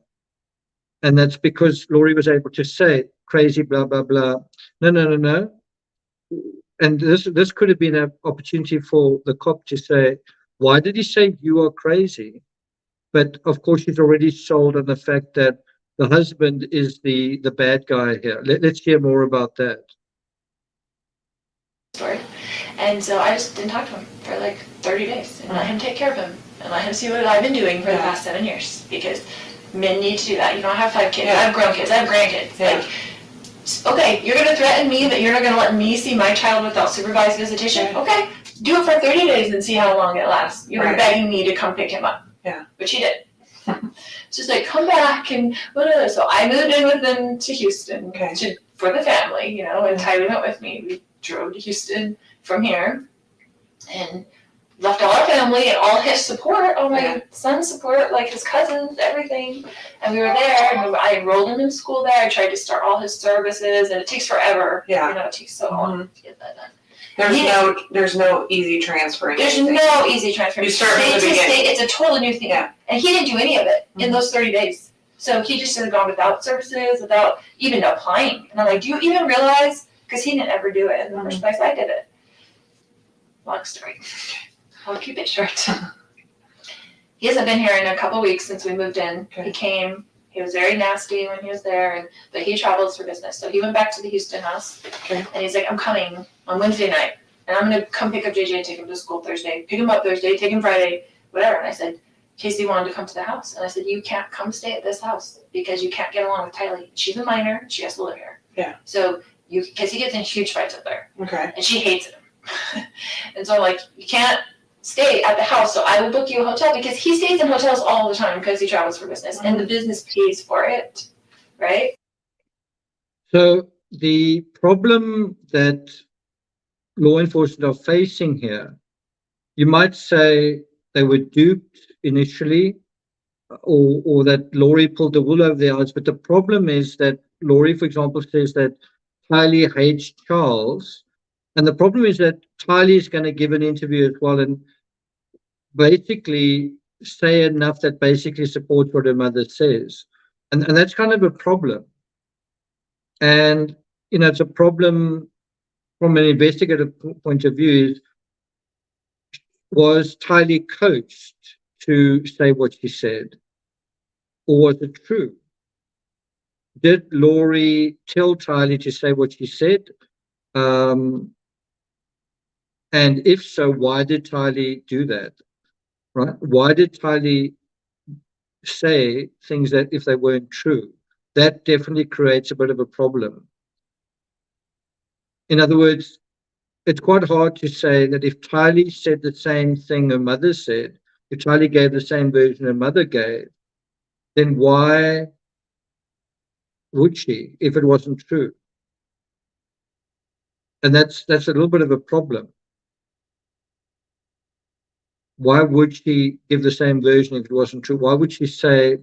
And that's because Laurie was able to say crazy, blah, blah, blah. No. And this could have been an opportunity for the cop to say, why did he say you are crazy? But of course, she's already sold on the fact that the husband is the bad guy here. Let's hear more about that. Story. And so I just didn't talk to him for like 30 days and let him take care of him and let him see what I've been doing for the past 7 years, because men need to do that. You know, I have 5 kids, I have grown kids, I have grandkids. Like, okay, you're gonna threaten me that you're not gonna let me see my child without supervised visitation? Okay, do it for 30 days and see how long it lasts. You're begging me to come pick him up. Yeah. Which he did. It's just like, come back and whatever. So I moved in with them to Houston for the family, you know, and Tyler went with me. We drove to Houston from here and left all our family and all his support, all my son's support, like his cousins, everything. And we were there, and I enrolled him in school there. I tried to start all his services, and it takes forever. Yeah. You know, it takes so long to get that done. There's no easy transferring. There's no easy transfer. You start from the State to beginning. state, it's a totally new thing. Yeah. And he didn't do any of it in those 30 days. So he just should have gone without services, without even applying. And I'm like, do you even realize? Because he didn't ever do it in the first place. I did it. Long story. I'll keep it short. He hasn't been here in a couple weeks since we moved in. Okay. He came. He was very nasty when he was there, but he travels for business. So he went back to the Houston house, and he's like, I'm coming on Wednesday night, and I'm gonna come pick up JJ and take him to school Thursday, pick him up Thursday, take him Friday, whatever. And I said, Casey wanted to come to the house, and I said, you can't come stay at this house because you can't get along with Tylee. She's a minor, she has to live here. Yeah. So because he gets in huge fights up there, Okay. and she hates him. And so I'm like, you can't stay at the house, so I will book you a hotel, because he stays in hotels all the time because he travels for business, and the business pays for it, right? So the problem that law enforcement are facing here, you might say they were duped initially, or that Laurie pulled the wool over their eyes, but the problem is that Laurie, for example, says that Tylee hates Charles, and the problem is that Tylee is going to give an interview as well and basically say enough that basically supports what her mother says. And that's kind of a problem. And, you know, it's a problem from an investigative point of view. Was Tylee coached to say what she said? Or was it true? Did Laurie tell Tylee to say what she said? And if so, why did Tylee do that? Right? Why did Tylee say things that if they weren't true? That definitely creates a bit of a problem. In other words, it's quite hard to say that if Tylee said the same thing her mother said, if Tylee gave the same version her mother gave, then why would she if it wasn't true? And that's a little bit of a problem. Why would she give the same version if it wasn't true? Why would she say,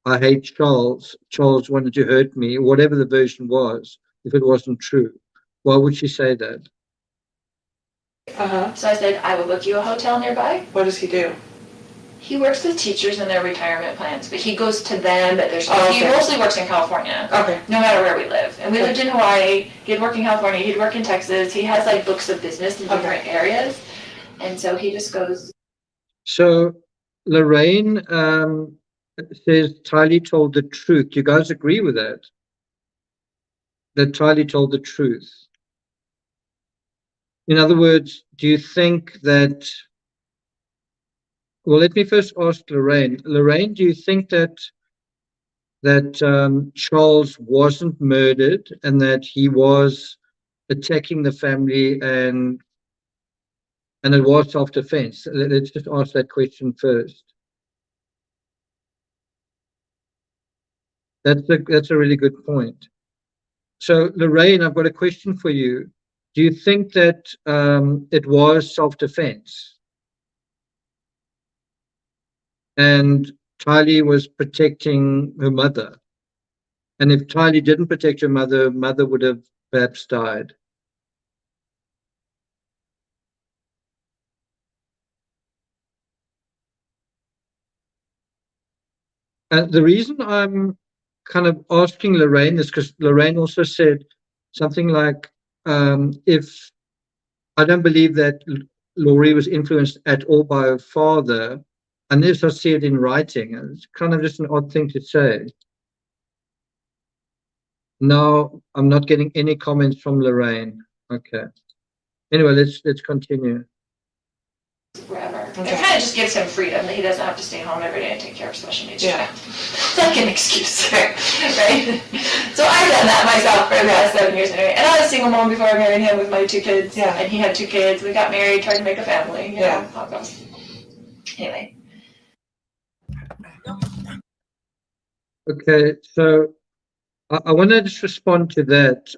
I hate Charles, Charles wanted to hurt me, or whatever the version was, if it wasn't true? Why would she say that? So I said, I will book you a hotel nearby. What does he do? He works with teachers in their retirement plans, but he goes to them, but there's Oh, he okay. mostly works in California. Okay. No matter where we live. And we Okay. lived in Hawaii, he'd work in California, he'd work in Texas, he has like books of business in different areas. And so he just goes. So Lorraine says Tylee told the truth. Do you guys agree with that? That Tylee told the truth? In other words, do you think that, well, let me first ask Lorraine. Lorraine, do you think that Charles wasn't murdered and that he was attacking the family and it was self-defense? Let's just ask that question first. That's a really good point. So Lorraine, I've got a question for you. Do you think that it was self-defense and Tylee was protecting her mother? And if Tylee didn't protect her mother would have perhaps died. And the reason I'm kind of asking Lorraine is because Lorraine also said something like, if I don't believe that Laurie was influenced at all by her father, unless I see it in writing. It's kind of just an odd thing to say. No, I'm not getting any comments from Lorraine. Okay. Anyway, let's continue. Wherever. It Okay. kind of just gives him freedom that he doesn't have to stay home every day and take care of special needs Yeah. child. It's like an excuse, right? So I've done that myself for the past 7 years anyway. And I was a single mom before I married him with my 2 kids. Yeah. And he had 2 kids. We got married, tried to make a family. You Yeah. know how it goes. Anyway. Okay, so I want to just respond to that.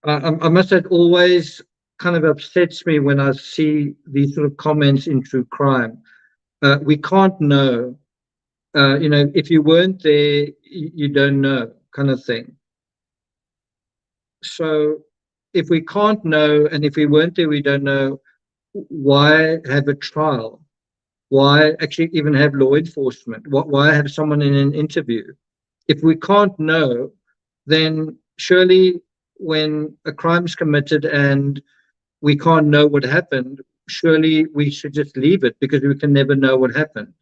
I must say, it always kind of upsets me when I see these sort of comments in true crime. We can't know. If you weren't there, you don't know, kind of thing. So if we can't know, and if we weren't there, we don't know, why have a trial? Why actually even have law enforcement? Why have someone in an interview? If we can't know, then surely when a crime's committed and we can't know what happened, surely we should just leave it, because we can never know what happened.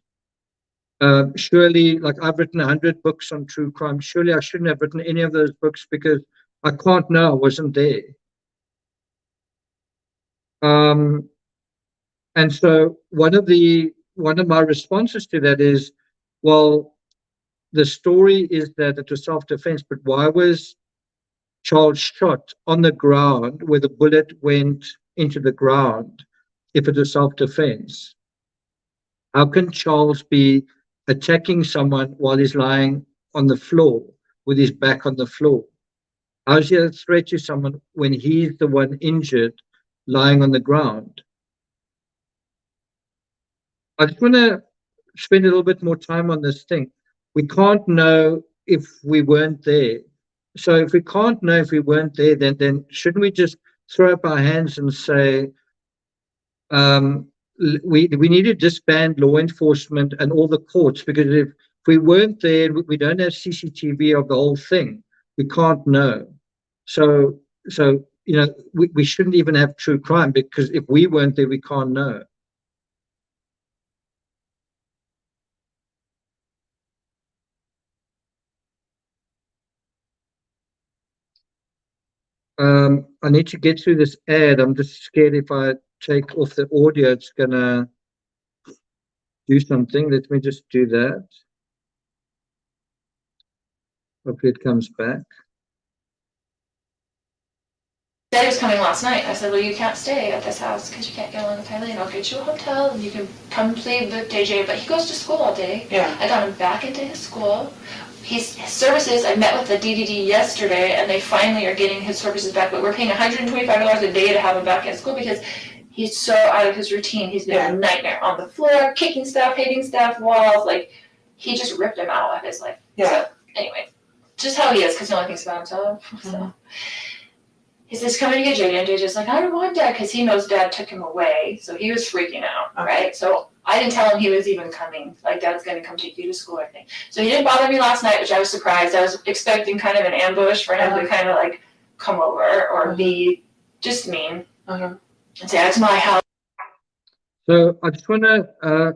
Surely, like, I've written 100 books on true crime. Surely I shouldn't have written any of those books because I can't know, I wasn't there. And so one of my responses to that is, well, the story is that it was self-defense, but why was Charles shot on the ground where the bullet went into the ground if it was self-defense? How can Charles be attacking someone while he's lying on the floor with his back on the floor? How is he a threat to someone when he's the one injured lying on the ground? I just want to spend a little bit more time on this thing. We can't know if we weren't there. So if we can't know if we weren't there, then shouldn't we just throw up our hands and say, we need to disband law enforcement and all the courts, because if we weren't there, we don't have CCTV of the whole thing. We can't know. So we shouldn't even have true crime, because if we weren't there, we can't know. I need to get through this ad. I'm just scared if I take off the audio, it's gonna do something. Let me just do that. Hopefully it comes back. Daddy was coming last night. I said, well, you can't stay at this house because you can't get along with Tylee. I'll get you a hotel and you can come play with JJ. But he goes to school all day. Yeah. I got him back into his school. His services, I met with the DDD yesterday, and they finally are getting his services back. But we're paying $125 a day to have him back at school because he's so out of his routine. He's been a nightmare on the floor, kicking stuff, hitting stuff, walls. Like, he just ripped him out of his life. Yeah. So, anyway, just how he is, because he only thinks about himself. Mm-hmm. So. He says, coming to get JJ, and JJ's like, I don't want Dad, because he knows Dad took him away, so he was freaking out, right? So I didn't tell him he was even coming, like, Dad's going to come take you to school or anything. So he didn't bother me last night, which I was surprised. I was expecting kind of an ambush for him to kind of, like, come over or be just mean and say, that's my house. So I just want to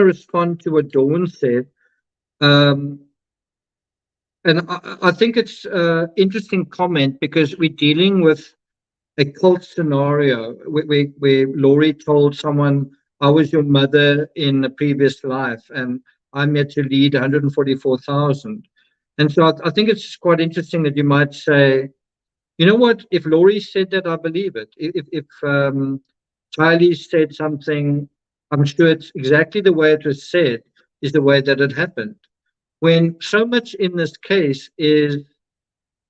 respond to what Dawn said. And I think it's an interesting comment, because we're dealing with a cult scenario where Laurie told someone, I was your mother in a previous life and I'm here to lead 144,000. And so I think it's quite interesting that you might say, you know what, if Laurie said that, I believe it. If Tylee said something, I'm sure it's exactly the way it was said is the way that it happened. When so much in this case is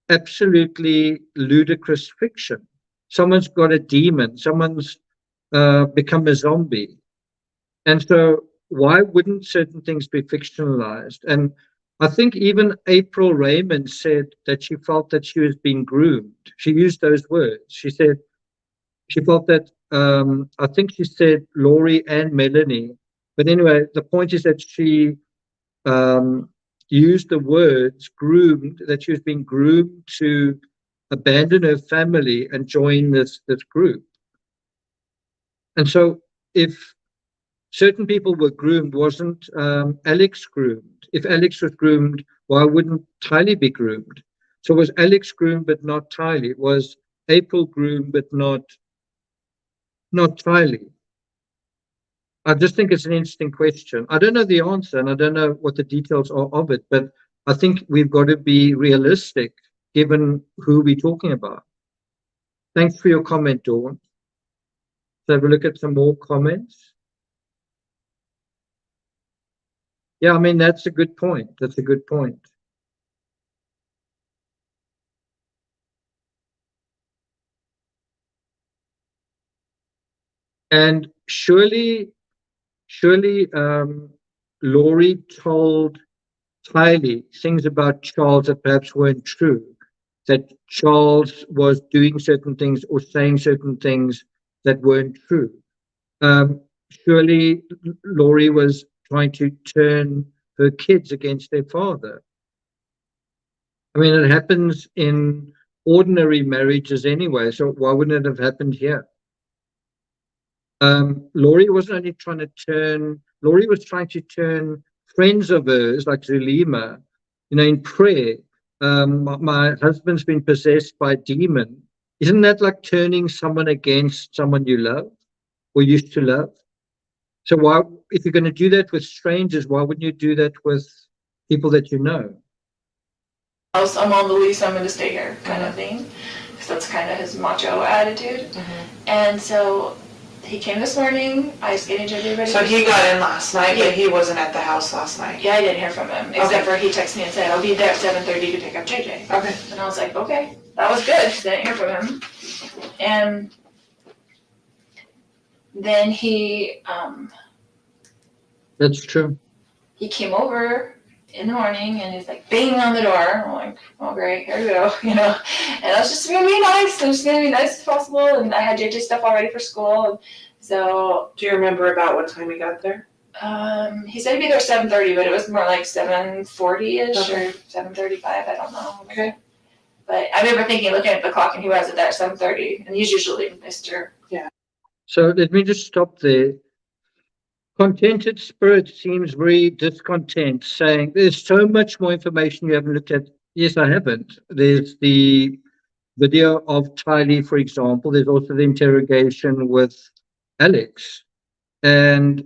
absolutely ludicrous fiction. Someone's got a demon, someone's become a zombie. And so why wouldn't certain things be fictionalized? And I think even April Raymond said that she felt that she was being groomed. She used those words. She said she felt that, I think she said Laurie and Melanie. But anyway, the point is that she used the words groomed, that she was being groomed to abandon her family and join this group. And so if certain people were groomed, wasn't Alex groomed? If Alex was groomed, why wouldn't Tylee be groomed? So was Alex groomed but not Tylee? Was April groomed but not Tylee? I just think it's an interesting question. I don't know the answer, and I don't know what the details are of it, but I think we've got to be realistic given who we're talking about. Thanks for your comment, Dawn. So have a look at some more comments. Yeah, I mean, that's a good point. That's a good point. And surely, Laurie told Tylee things about Charles that perhaps weren't true, that Charles was doing certain things or saying certain things that weren't true. Surely Laurie was trying to turn her kids against their father. I mean, it happens in ordinary marriages anyway, so why wouldn't it have happened here? Laurie wasn't only trying to turn, Laurie was trying to turn friends of hers, like Zulima, in prayer. My husband's been possessed by a demon. Isn't that like turning someone against someone you love or used to love? So why, if you're going to do that with strangers, why wouldn't you do that with people that you know? I'm on the lease, I'm going to stay here, kind of thing. Because that's kind of his macho attitude. And so he came this morning, ice skating to everybody. So he got in last night, but he wasn't at the house last night. Yeah, I didn't hear from him, except for he texted me and said, I'll be there at 7:30 to pick up JJ. Okay. And I was like, okay, that was good. Didn't hear from him. And then he That's true. he came over in the morning and he's like banging on the door. I'm like, oh great, here we go, And I was just gonna be nice. I'm just gonna be nice as possible. And I had JJ stuff all ready for school. And so Do you remember about what time he got there? he said he'd be there 7:30, but it was more like 7:40ish Okay. or 7:35. I don't know. Okay. But I remember looking at the clock and he wasn't there at 7:30, and he's usually Mr. So let me just stop there. Contentious Spirit seems very discontent, saying there's so much more information you haven't looked at. Yes, I haven't. There's the video of Tylee, for example. There's also the interrogation with Alex. And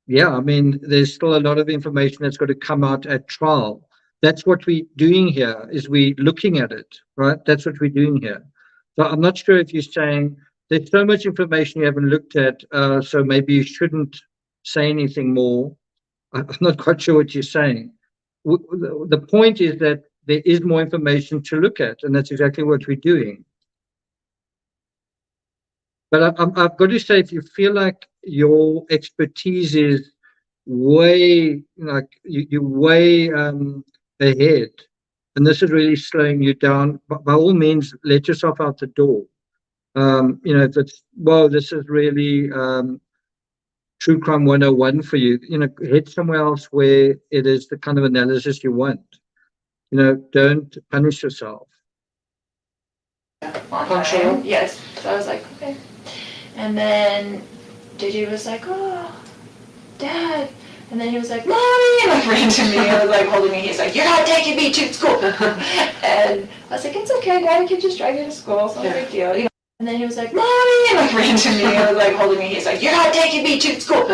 yeah, I mean, there's still a lot of information that's got to come out at trial. That's what we're doing here, is we looking at it, right? That's what we're doing here. So I'm not sure if you're saying there's so much information you haven't looked at, so maybe you shouldn't say anything more. I'm not quite sure what you're saying. The point is that there is more information to look at, and that's exactly what we're doing. But I've got to say, if you feel like your expertise is way, like you're way ahead, and this is really slowing you down, by all means, let yourself out the door. If it's, well, this is really True Crime 101 for you, head somewhere else where it is the kind of analysis you want. Don't punish yourself. Functional. Yes. So I was like, okay. And then JJ was like, oh, Dad. And then he was like, Mommy, and like ran to me and was like holding me. He's like, you're not taking me to school. And I was like, it's okay, Daddy can just drive you to school. It's not a big deal. And then he was like, Mommy, and like ran to me and was like holding me. He's like, you're not taking me to school.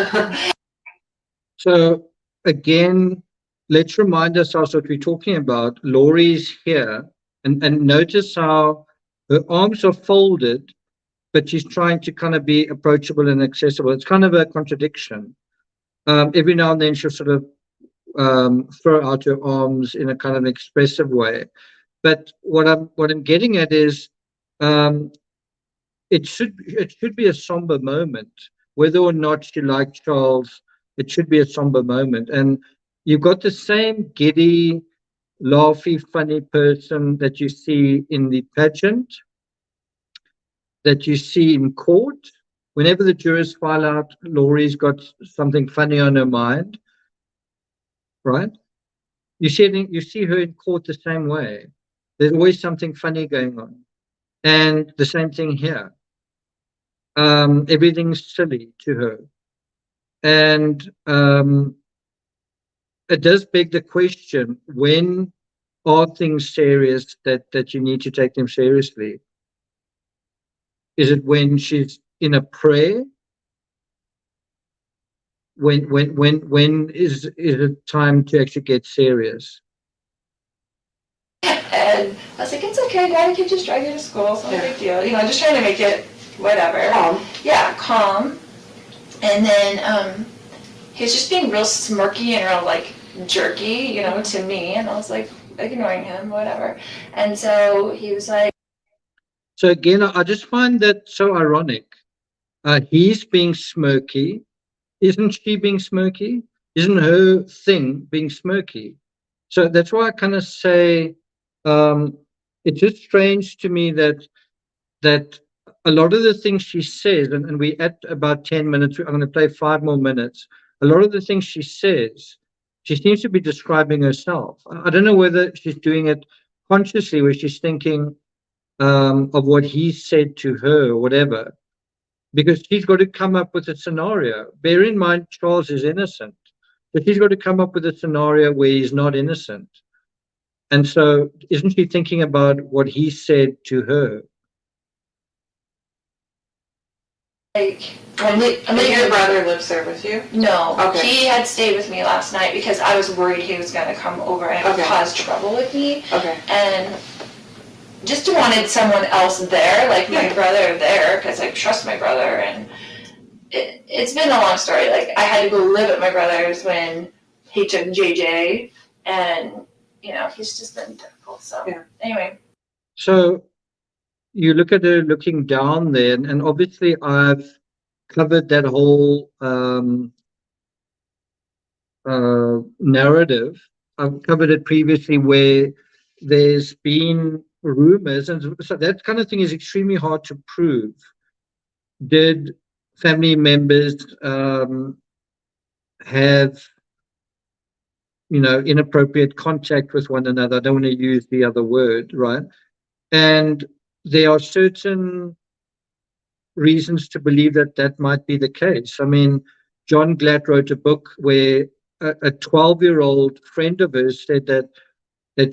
So again, let's remind ourselves what we're talking about. Laurie's here, and notice how her arms are folded, but she's trying to kind of be approachable and accessible. It's kind of a contradiction. Every now and then she'll sort of throw out her arms in a kind of expressive way. But what I'm getting at is it should be a somber moment, whether or not you like Charles. It should be a somber moment, and you've got the same giddy, laughy, funny person that you see in the pageant, that you see in court. Whenever the jurors file out, Laurie's got something funny on her mind, right? You see her in court the same way. There's always something funny going on. And the same thing here. Everything's silly to her. And it does beg the question, when are things serious that you need to take them seriously? Is it when she's in a prayer? When is it time to actually get serious? And I was like, it's okay, Daddy can just drive you to school, it's not a big deal. You know, just trying to make it whatever. Calm. Yeah, calm. And then he was just being real smirky and real like jerky, you know, to me. And I was like ignoring him, whatever. And so he was like, So again, I just find that so ironic. He's being smirky. Isn't she being smirky? Isn't her thing being smirky? So that's why I kind of say it's just strange to me that a lot of the things she says, and we at about 10 minutes, I'm going to play 5 more minutes. A lot of the things she says, she seems to be describing herself. I don't know whether she's doing it consciously, where she's thinking of what he said to her or whatever, because she's got to come up with a scenario. Bear in mind, Charles is innocent, but she's got to come up with a scenario where he's not innocent. And so isn't she thinking about what he said to her? I'm Your brother lives there with you? no, Okay. he had stayed with me last night because I was worried he was gonna come over and Okay. cause trouble with me. Okay. And just wanted someone else there, like my Yeah. brother there, because I trust my brother. And it's been a long story. Like, I had to go live at my brother's when he took JJ, and, you know, he's just been difficult. So, Yeah. anyway. So you look at her looking down there, and obviously I've covered that whole narrative. I've covered it previously, where there's been rumors, and so that kind of thing is extremely hard to prove. Did family members have, inappropriate contact with one another? I don't want to use the other word, right? And there are certain reasons to believe that that might be the case. I mean, John Glatt wrote a book where a 12-year-old friend of hers said that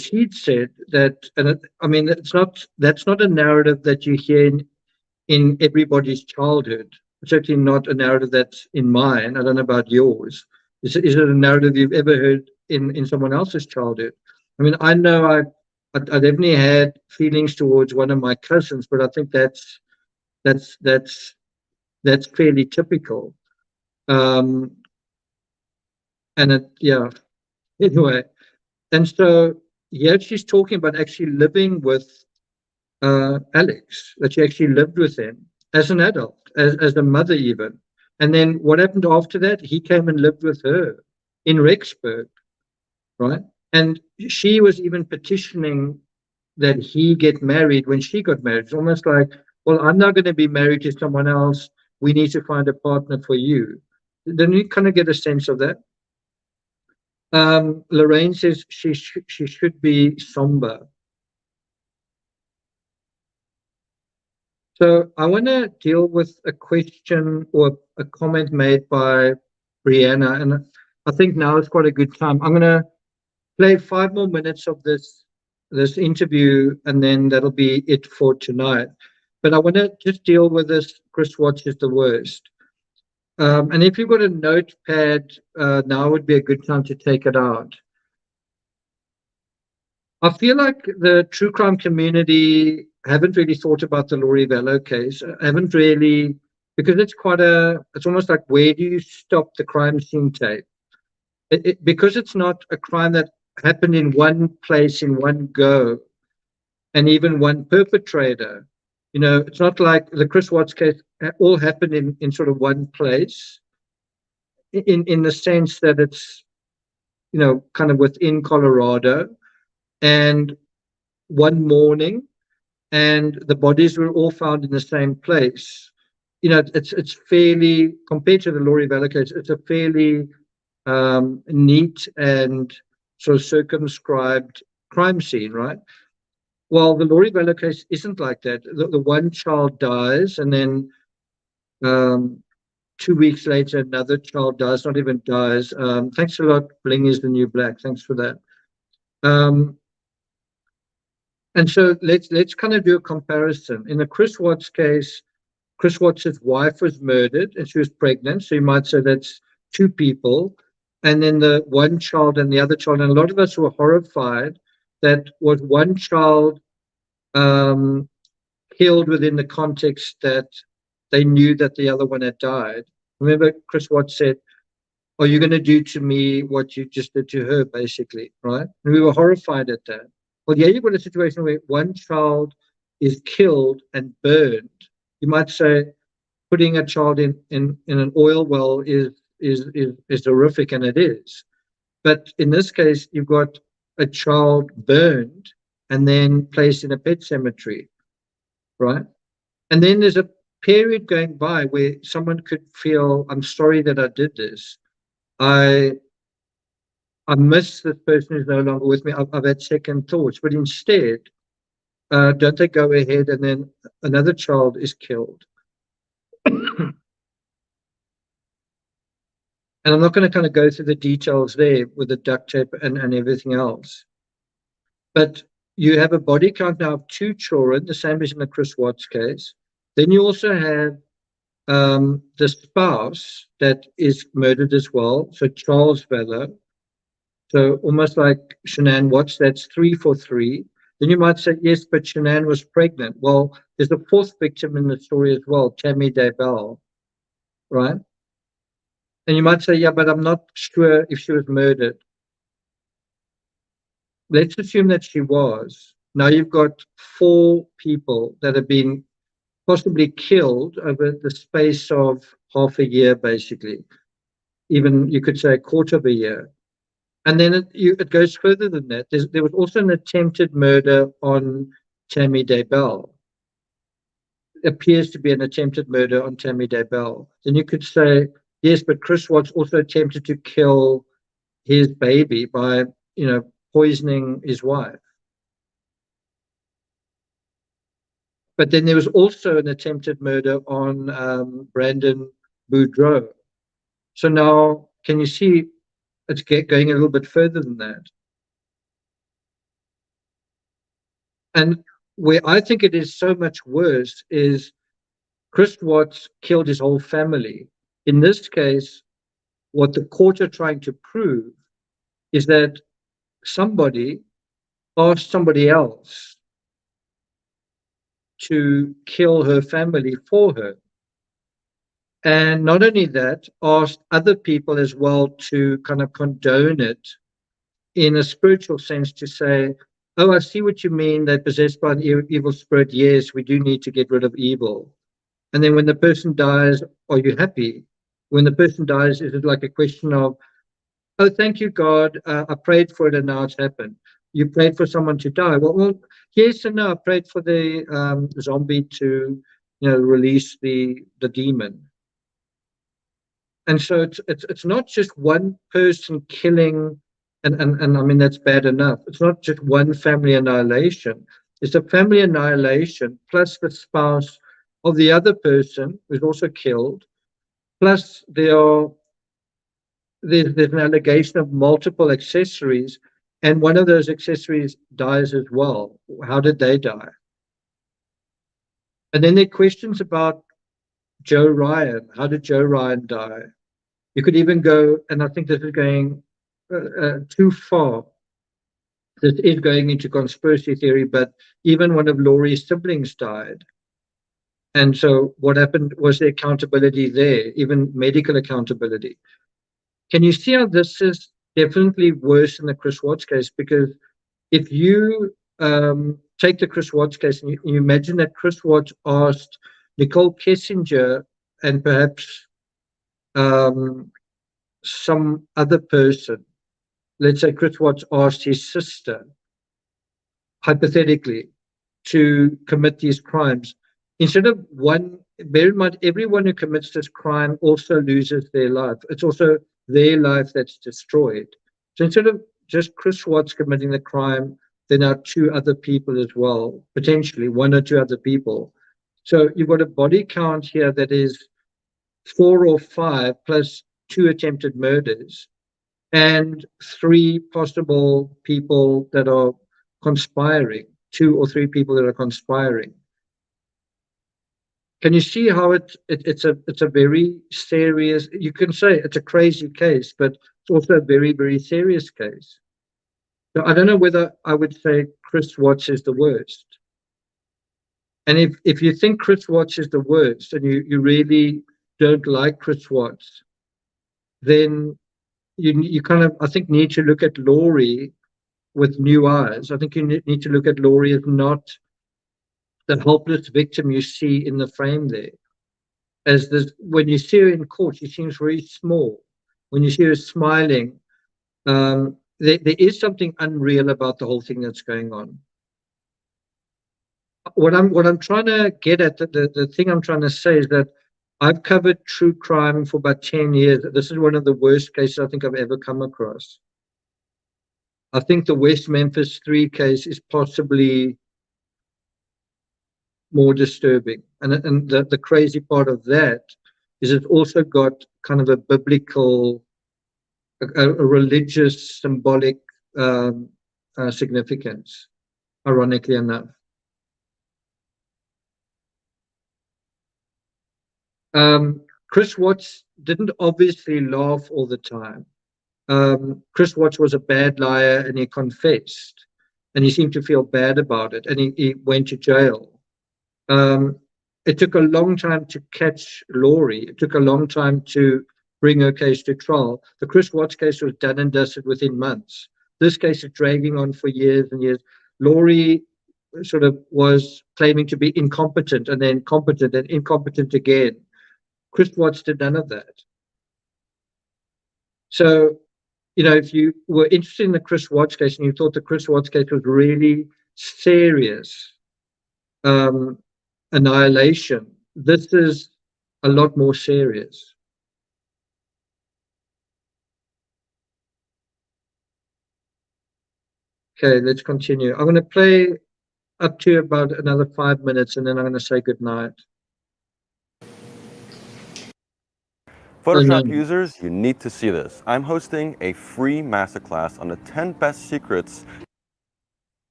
she'd said that, and I mean, that's not a narrative that you hear in everybody's childhood. Certainly not a narrative that's in mine. I don't know about yours. Is it a narrative you've ever heard in someone else's childhood? I mean, I know I definitely had feelings towards one of my cousins, but I think that's fairly typical. And anyway, and so here she's talking about actually living with Alex, that she actually lived with him as an adult, as a mother even. And then what happened after that? He came and lived with her in Rexburg, right? And she was even petitioning that he get married when she got married. It's almost like, well, I'm not going to be married to someone else. We need to find a partner for you. Then you kind of get a sense of that. Lorraine says she should be somber. So I want to deal with a question or a comment made by Brianna, and I think now is quite a good time. I'm going to play 5 more minutes of this interview, and then that'll be it for tonight. But I want to just deal with this. Chris Watts is the worst. And if you've got a notepad, now would be a good time to take it out. I feel like the true crime community haven't really thought about the Laurie VALLOW case. Haven't really, because it's almost like, where do you stop the crime scene tape? Because it's not a crime that happened in one place in one go, and even one perpetrator. It's not like the Chris Watts case all happened in sort of one place, in the sense that it's, kind of within Colorado, and one morning, and the bodies were all found in the same place. It's fairly, compared to the Laurie VALLOW case, it's a fairly neat and sort of circumscribed crime scene, right? Well, the Laurie VALLOW case isn't like that. The one child dies, and then 2 weeks later, another child dies, not even dies. Thanks a lot, Bling is the new black. Thanks for that. And so let's kind of do a comparison. In the Chris Watts case, Chris Watts' wife was murdered and she was pregnant. So you might say that's two people. And then the one child and the other child. And a lot of us were horrified that was one child killed within the context that they knew that the other one had died. Remember, Chris Watts said, "Are you going to do to me what you just did to her," basically, right? And we were horrified at that. Well, yeah, you've got a situation where one child is killed and burned. You might say putting a child in an oil well is horrific, and it is. But in this case, you've got a child burned and then placed in a pet cemetery, right? And then there's a period going by where someone could feel, "I'm sorry that I did this. I miss this person who's no longer with me. I've had second thoughts." But instead, don't they go ahead and then another child is killed? And I'm not going to kind of go through the details there with the duct tape and everything else. But you have a body count now of 2 children, the same as in the Chris Watts case. Then you also have the spouse that is murdered as well. So Charles VALLOW. So almost like Shanann Watts, that's 3 for 3. Then you might say, yes, but Shanann was pregnant. Well, there's a 4th victim in the story as well, Tammy Daybell, right? And you might say, yeah, but I'm not sure if she was murdered. Let's assume that she was. Now you've got 4 people that have been possibly killed over the space of half a year, basically. Even you could say a quarter of a year. And then it goes further than that. There was also an attempted murder on Tammy Daybell. It appears to be an attempted murder on Tammy Daybell. Then you could say, yes, but Chris Watts also attempted to kill his baby by, poisoning his wife. But then there was also an attempted murder on Brandon Boudreau. So now, can you see it's going a little bit further than that? And where I think it is so much worse is Chris Watts killed his whole family. In this case, what the court are trying to prove is that somebody asked somebody else to kill her family for her. And not only that, asked other people as well to kind of condone it in a spiritual sense, to say, oh, I see what you mean, they're possessed by an evil spirit. Yes, we do need to get rid of evil. And then when the person dies, are you happy? When the person dies, is it like a question of, oh, thank you, God, I prayed for it and now it's happened. You prayed for someone to die. Well, yes and no. I prayed for the zombie to, release the demon. And so it's not just one person killing, and I mean, that's bad enough. It's not just one family annihilation. It's a family annihilation plus the spouse of the other person who's also killed, plus there's an allegation of multiple accessories, and one of those accessories dies as well. How did they die? And then there are questions about Joe Ryan. How did Joe Ryan die? You could even go, and I think this is going too far. This is going into conspiracy theory, but even one of Laurie's siblings died. And so what happened was the accountability there, even medical accountability. Can you see how this is definitely worse in the Chris Watts case? Because if you take the Chris Watts case and you imagine that Chris Watts asked Nicole Kessinger and perhaps some other person, let's say Chris Watts asked his sister, hypothetically, to commit these crimes. Instead of one, bear in mind, everyone who commits this crime also loses their life. It's also their life that's destroyed. So instead of just Chris Watts committing the crime, there are 2 other people as well, potentially 1 or 2 other people. So you've got a body count here that is 4 or 5 plus 2 attempted murders and 3 possible people that are conspiring 2 or 3 people that are conspiring. Can you see how it's a very serious, you can say it's a crazy case, but it's also a very, very serious case. So I don't know whether I would say Chris Watts is the worst. And if you think Chris Watts is the worst and you really don't like Chris Watts, then you kind of, I think, need to look at Laurie with new eyes. I think you need to look at Laurie as not the helpless victim you see in the frame there. As this, when you see her in court, she seems very small. When you see her smiling, there is something unreal about the whole thing that's going on. What I'm trying to get at, the thing I'm trying to say is that I've covered true crime for about 10 years. This is one of the worst cases I think I've ever come across. I think the West Memphis 3 case is possibly more disturbing. And the crazy part of that is it's also got kind of a biblical, a religious, symbolic significance, ironically enough. Chris Watts didn't obviously laugh all the time. Chris Watts was a bad liar, and he confessed, and he seemed to feel bad about it, and he went to jail. It took a long time to catch Laurie. It took a long time to bring her case to trial. The Chris Watts case was done and dusted within months. This case is dragging on for years and years. Laurie sort of was claiming to be incompetent, and then competent and incompetent again. Chris Watts did none of that. So, you know, if you were interested in the Chris Watts case and you thought the Chris Watts case was really serious annihilation, this is a lot more serious. Okay, let's continue. I'm going to play up to about another 5 minutes, and then I'm going to say good night. Photoshop users, you need to see this. I'm hosting a free masterclass on the 10 best secrets.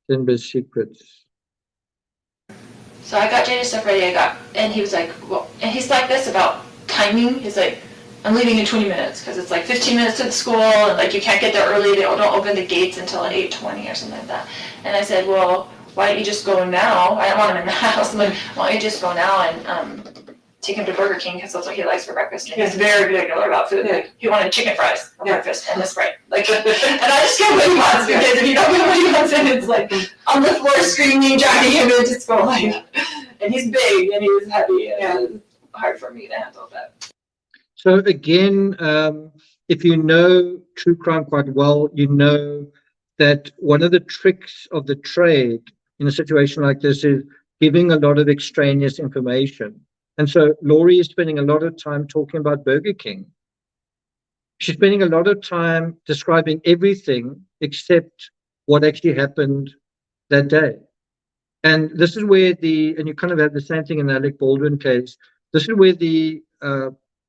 10 best secrets. So I got Jada's stuff ready, and he was like, well, and he's like this about timing. He's like, I'm leaving in 20 minutes because it's like 15 minutes to the school, and like you can't get there early. They don't open the gates until 8:20 or something like that. And I said, well, why don't you just go now? I don't want him in the house. I'm like, why don't you just go now and take him to Burger King because that's what he likes for breakfast. And he's very particular about food. Like, he wanted chicken fries for breakfast and this Sprite. Like, and I just get what he wants, because if you don't get what he wants, then it's like on the floor screaming, dragging him into school. Like, and he's big and he's heavy, and it's hard for me to handle that. So again, if you know true crime quite well, you know that one of the tricks of the trade in a situation like this is giving a lot of extraneous information. And so Laurie is spending a lot of time talking about Burger King. She's spending a lot of time describing everything except what actually happened that day. And this is where and you kind of have the same thing in the Alec Baldwin case, this is where the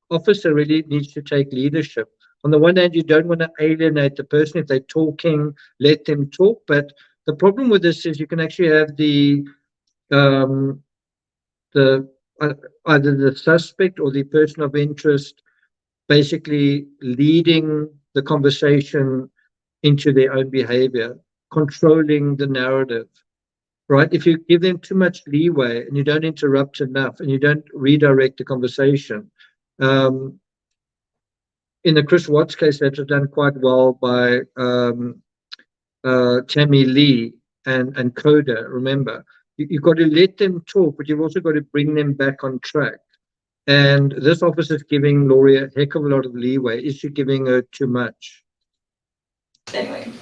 officer really needs to take leadership. On the one hand, you don't want to alienate the person. If they're talking, let them talk. But the problem with this is you can actually have either the suspect or the person of interest basically leading the conversation into their own behavior, controlling the narrative, right? If you give them too much leeway and you don't interrupt enough and you don't redirect the conversation, in the Chris Watts case, that was done quite well by Tammy Lee and Coda, remember. You've got to let them talk, but you've also got to bring them back on track. And this officer is giving Laurie a heck of a lot of leeway. Is she giving her too much? Anyway,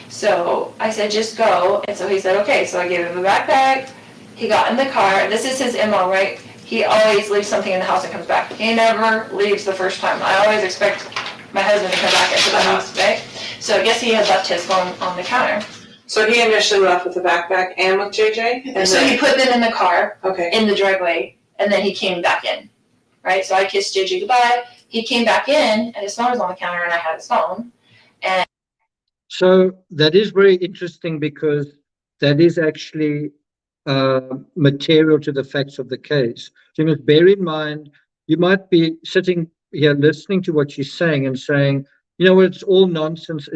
so I said, just go. And so he said, okay. So I gave him a backpack. He got in the car. This is his MO, right? He always leaves something in the house and comes back. He never leaves the first time. I always expect my husband to come back into the house, right? So I guess he had left his phone on the counter. So he initially left with the backpack and with JJ? And so he put them in the car, okay, in the driveway, and then he came back in, right? So I kissed JJ goodbye. He came back in, and his phone was on the counter, and I had his phone. And so that is very interesting, because that is actually material to the facts of the case. So you must bear in mind, you might be sitting here listening to what she's saying and saying, you know, it's all nonsense,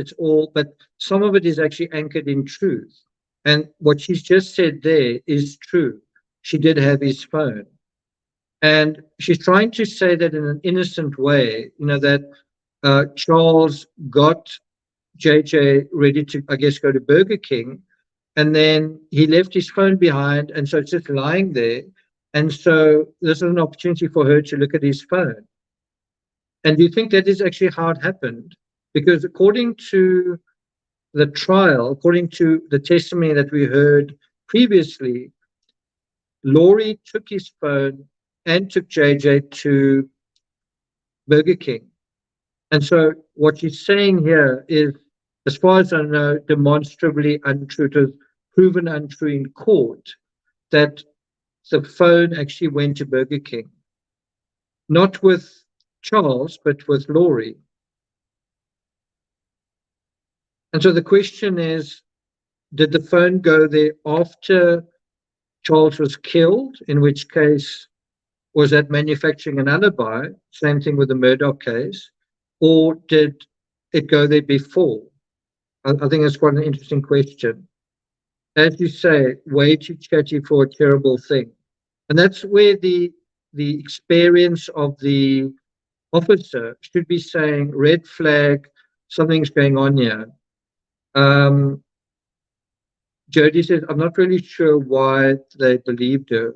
but some of it is actually anchored in truth. And what she's just said there is true. She did have his phone. And she's trying to say that in an innocent way, you know, that Charles got JJ ready to, I guess, go to Burger King. And then he left his phone behind. And so it's just lying there. And so this is an opportunity for her to look at his phone. And do you think that is actually how it happened? Because according to the trial, according to the testimony that we heard previously, Laurie took his phone and took JJ to Burger King. And so what she's saying here is, as far as I know, demonstrably untrue. It was proven untrue in court that the phone actually went to Burger King. Not with Charles, but with Laurie. And so the question is, did the phone go there after Charles was killed, in which case was that manufacturing an alibi? Same thing with the Murdoch case. Or did it go there before? I think that's quite an interesting question. As you say, way too chatty for a terrible thing. And that's where the experience of the officer should be saying, red flag, something's going on here. Jody says, I'm not really sure why they believed her.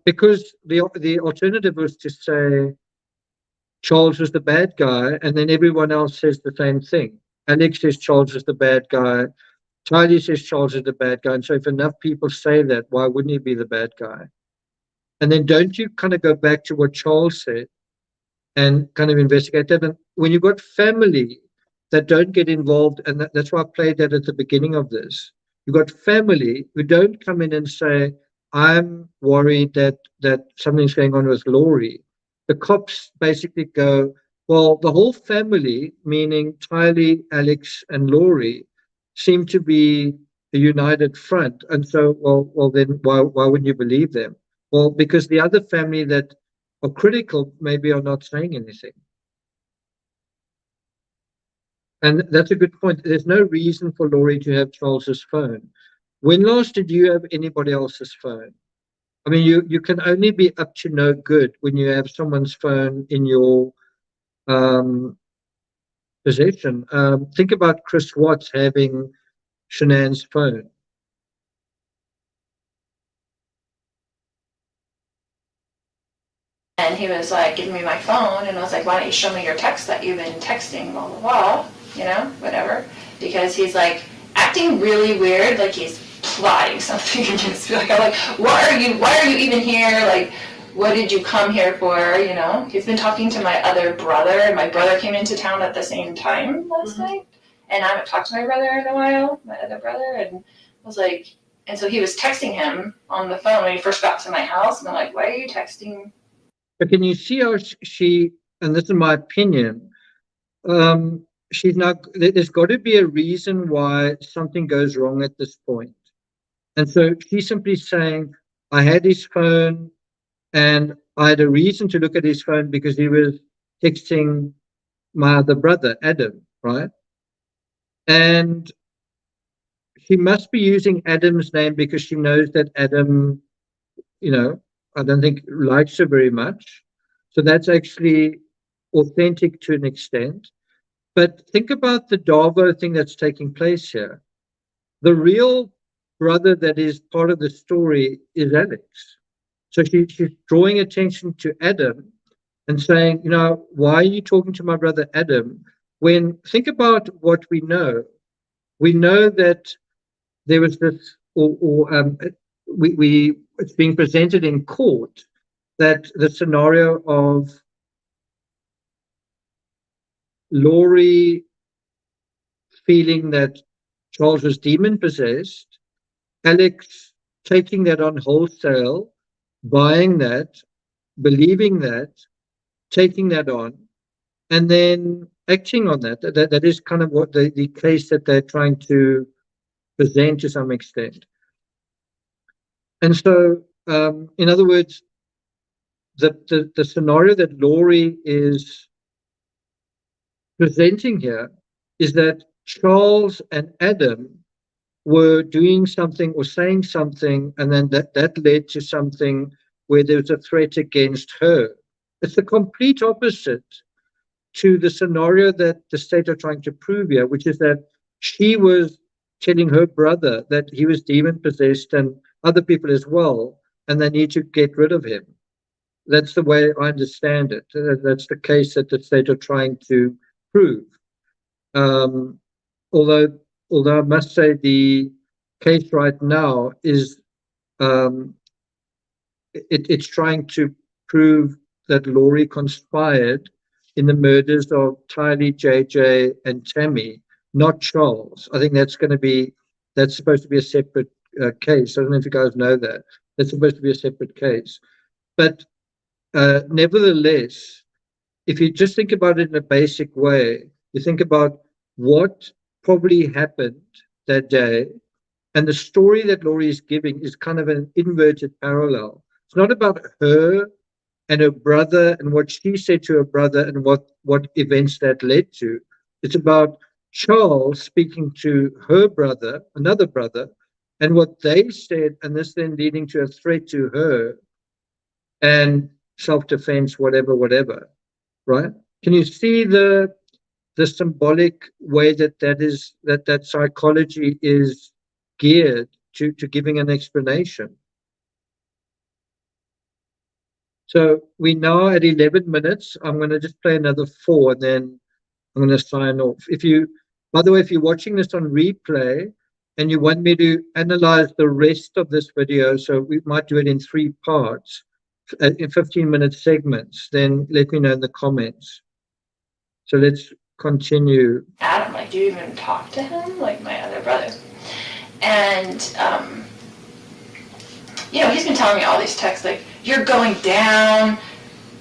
Because the alternative was to say Charles was the bad guy, and then everyone else says the same thing. Alex says Charles is the bad guy. Tylee says Charles is the bad guy. And so if enough people say that, why wouldn't he be the bad guy? And then don't you kind of go back to what Charles said and kind of investigate that? And when you've got family that don't get involved, and that's why I played that at the beginning of this, you've got family who don't come in and say, I'm worried that something's going on with Laurie. The cops basically go, well, the whole family, meaning Tylee, Alex, and Laurie, seem to be a united front. And so, well, then why wouldn't you believe them? Well, because the other family that are critical maybe are not saying anything. And that's a good point. There's no reason for Laurie to have Charles's phone. When last did you have anybody else's phone? I mean, you can only be up to no good when you have someone's phone in your possession. Think about Chris Watts having Shanann's phone. And he was like, give me my phone. And I was like, why don't you show me your text that you've been texting, blah, blah, blah, you know, whatever. Because he's like acting really weird, like he's plotting something against me. Like, I'm like, why are you even here? Like, what did you come here for? You know, he's been talking to my other brother, and my brother came into town at the same time last night. And I haven't talked to my brother in a while, my other brother. And I was like, and so he was texting him on the phone when he first got to my house. And I'm like, why are you texting? But can you see how she, and this is my opinion, she's not, there's got to be a reason why something goes wrong at this point. And so she's simply saying, I had his phone and I had a reason to look at his phone because he was texting my other brother, Adam, right? And she must be using Adam's name because she knows that Adam, you know, I don't think likes her very much. So that's actually authentic to an extent. But think about the Davo thing that's taking place here. The real brother that is part of the story is Alex. So she's drawing attention to Adam and saying, you know, why are you talking to my brother Adam? When think about what we know. We know that there was this, it's being presented in court that the scenario of Laurie feeling that Charles was demon possessed, Alex taking that on wholesale, buying that, believing that, taking that on, and then acting on that. That is kind of what the case that they're trying to present to some extent. And so, in other words, the scenario that Laurie is presenting here is that Charles and Adam were doing something or saying something, and then that led to something where there was a threat against her. It's the complete opposite to the scenario that the state are trying to prove here, which is that she was telling her brother that he was demon possessed and other people as well, and they need to get rid of him. That's the way I understand it. That's the case that the state are trying to prove. Although I must say the case right now is it's trying to prove that Laurie conspired in the murders of Tylee, JJ, and Tammy, not Charles. I think that's supposed to be a separate case. I don't know if you guys know that. That's supposed to be a separate case. But nevertheless, if you just think about it in a basic way, you think about what probably happened that day, and the story that Laurie is giving is kind of an inverted parallel. It's not about her and her brother and what she said to her brother and what events that led to. It's about Charles speaking to her brother, another brother, and what they said, and this then leading to a threat to her and self-defense, whatever, right? Can you see the symbolic way that psychology is geared to giving an explanation? So we're now at 11 minutes. I'm going to just play another 4, and then I'm going to sign off. By the way, if you're watching this on replay and you want me to analyze the rest of this video, so we might do it in 3 parts, in 15-minute segments, then let me know in the comments. So let's continue. Adam, like, do you even talk to him? Like my other brother. And, he's been telling me all these texts, like, you're going down,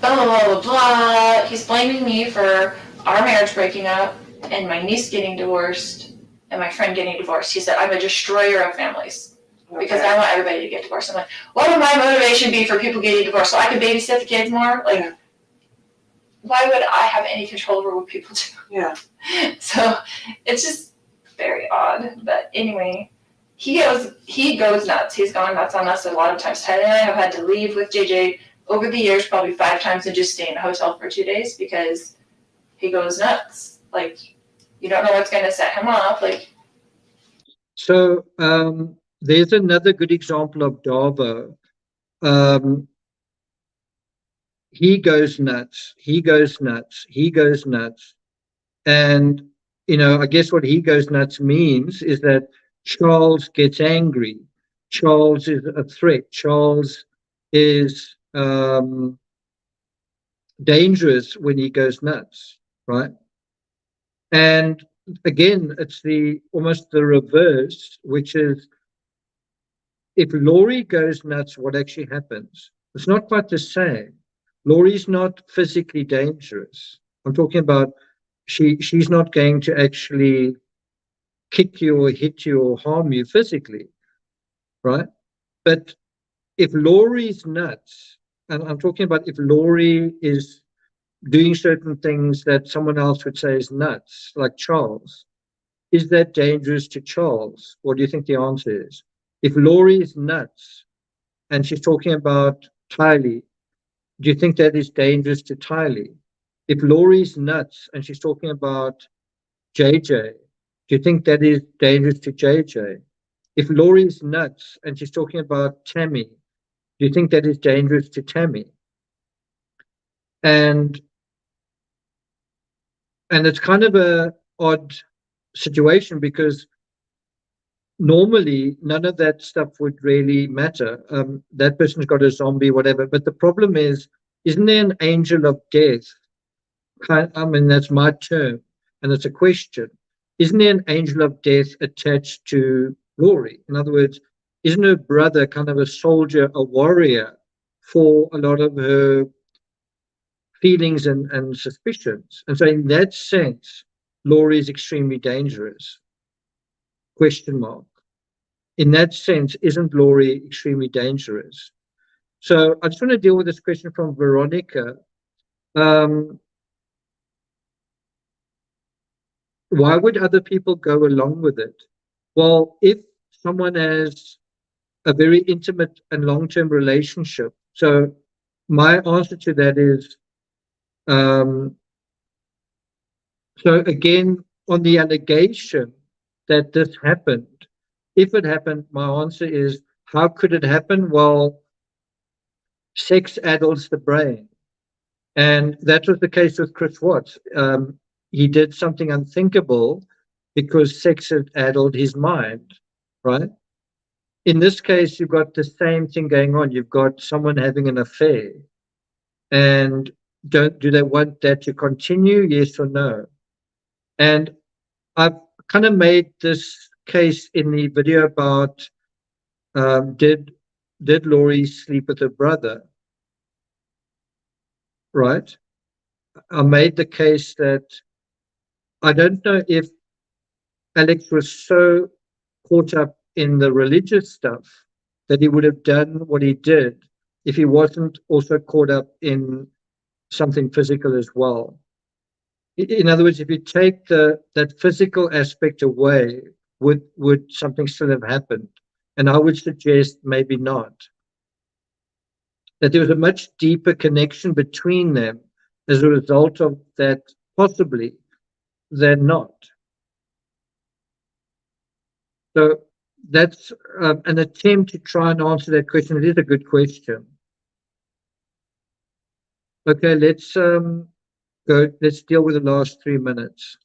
blah, blah, blah, blah, blah. He's blaming me for our marriage breaking up and my niece getting divorced and my friend getting divorced. He said, I'm a destroyer of families because I want everybody to get divorced. I'm like, what would my motivation be for people getting divorced? So I can babysit the kids more? Like, why would I have any control over what people do? Yeah. So it's just very odd. But anyway, he goes nuts. He's gone nuts on us a lot of times. Tyler and I have had to leave with JJ over the years, probably 5 times, and just stay in a hotel for 2 days because he goes nuts. Like, you don't know what's going to set him off. Like, so there's another good example of Davo. He goes nuts. And, I guess what he goes nuts means is that Charles gets angry. Charles is a threat. Charles is dangerous when he goes nuts, right? And again, it's almost the reverse, which is if Laurie goes nuts, what actually happens? It's not quite the same. Laurie's not physically dangerous. I'm talking about she's not going to actually kick you or hit you or harm you physically, right? But if Laurie's nuts, and I'm talking about if Laurie is doing certain things that someone else would say is nuts, like Charles, is that dangerous to Charles? What do you think the answer is? If Laurie is nuts and she's talking about Tylee, do you think that is dangerous to Tylee? If Laurie's nuts and she's talking about JJ, do you think that is dangerous to JJ? If Laurie's nuts and she's talking about Tammy, do you think that is dangerous to Tammy? And it's kind of a odd situation because normally none of that stuff would really matter. That person's got a zombie, whatever. But the problem is, isn't there an angel of death? That's my term, and it's a question. Isn't there an angel of death attached to Laurie? In other words, isn't her brother kind of a soldier, a warrior for a lot of her feelings and suspicions? And so in that sense, Laurie is extremely dangerous. Question mark. in that sense, isn't Laurie extremely dangerous? So I just want to deal with this question from Veronica. Why would other people go along with it? Well, if someone has a very intimate and long-term relationship, so my answer to that is, so again, on the allegation that this happened, if it happened, my answer is, how could it happen? Well, sex addles the brain. And that was the case with Chris Watts. He did something unthinkable because sex had addled his mind, right? In this case, you've got the same thing going on. You've got someone having an affair. And do they want that to continue? Yes or no? And I've kind of made this case in the video about did Laurie sleep with her brother? Right? I made the case that I don't know if Alex was so caught up in the religious stuff that he would have done what he did if he wasn't also caught up in something physical as well. In other words, if you take that physical aspect away, would something still have happened? And I would suggest maybe not. That there was a much deeper connection between them as a result of that, possibly, than not. So that's an attempt to try and answer that question. It is a good question. Okay, let's deal with the last 3 minutes.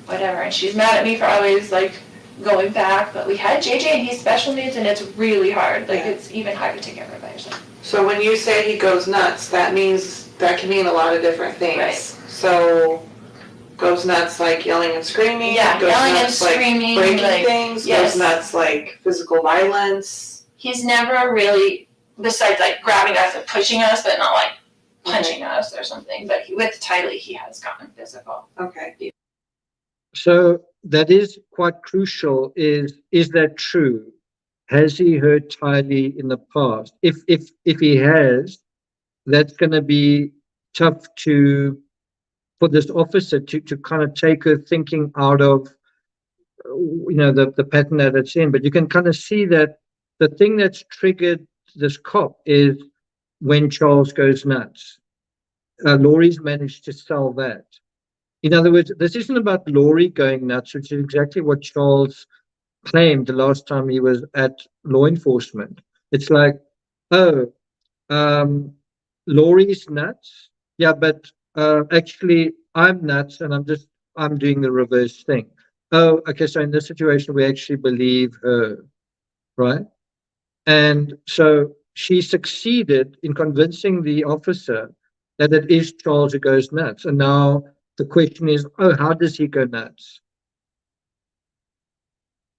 Whatever, and she's mad at me for always like going back, but we had JJ and he's special needs and it's really hard. Like it's even hard to take care of by yourself. So when you say he goes nuts, that can mean a lot of different things. Right. So goes nuts like yelling and screaming. Yeah, goes yelling and nuts like screaming, breaking like, things. yes. Goes nuts like physical violence. He's never really, besides like grabbing us and pushing us, but not like punching us or something. But with Tylee, he has gotten physical. Okay. So that is quite crucial. Is that true? Has he hurt Tylee in the past? If he has, that's going to be tough for this officer to kind of take her thinking out of the pattern that it's in. But you can kind of see that the thing that's triggered this cop is when Charles goes nuts. Laurie's managed to sell that. In other words, this isn't about Laurie going nuts, which is exactly what Charles claimed the last time he was at law enforcement. It's like, Laurie's nuts. Yeah, but actually I'm nuts and I'm doing the reverse thing. Oh, okay, so in this situation we actually believe her, right? And so she succeeded in convincing the officer that it is Charles who goes nuts. And now the question is, how does he go nuts?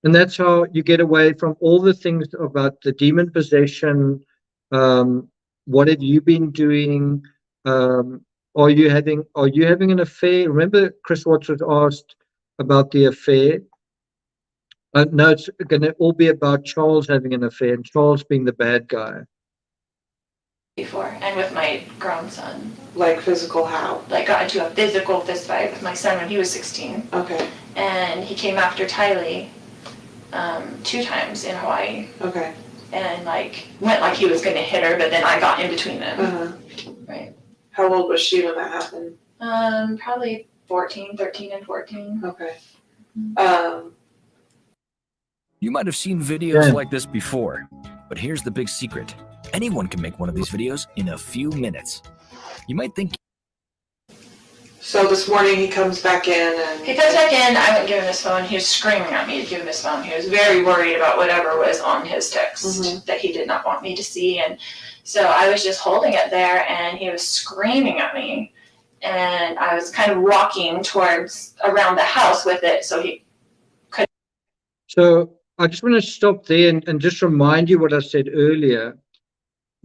And that's how you get away from all the things about the demon possession. What have you been doing? Are you having an affair? Remember, Chris Watts was asked about the affair. No, it's going to all be about Charles having an affair and Charles being the bad guy. Before, and with my grown son. Like physical how? Like got into a physical fist fight with my son when he was 16. Okay. And he came after Tylee 2 times in Hawaii. Okay. And like went like he was going to hit her, but then I got in between them. Uh-huh. Right. How old was she when that happened? Probably 13 and 14. Okay. You might have seen videos like this before, but here's the big secret. Anyone can make one of these videos in a few minutes. You might think. So this morning he comes back in and... He comes back in, I wouldn't give him his phone. He was screaming at me to give him his phone. He was very worried about whatever was on his text that he did not want me to see. And so I was just holding it there and he was screaming at me. And I was kind of walking towards around the house with it so he could. So I just want to stop there and just remind you what I said earlier.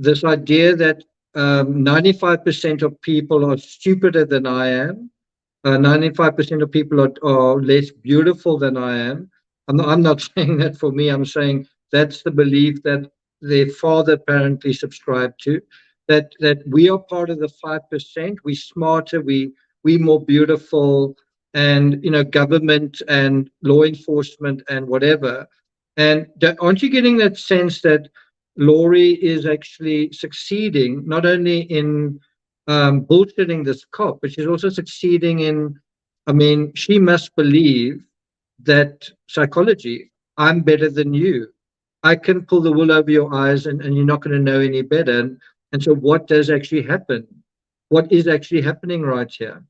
This idea that 95% of people are stupider than I am, 95% of people are less beautiful than I am. I'm not saying that for me. I'm saying that's the belief that their father apparently subscribed to, that we are part of the 5%. We're smarter. We more beautiful, and government and law enforcement and whatever. And aren't you getting that sense that Laurie is actually succeeding not only in bullshitting this cop, but she's also succeeding in, I mean, she must believe that psychology, I'm better than you. I can pull the wool over your eyes and you're not going to know any better. And so what does actually happen? What is actually happening right here?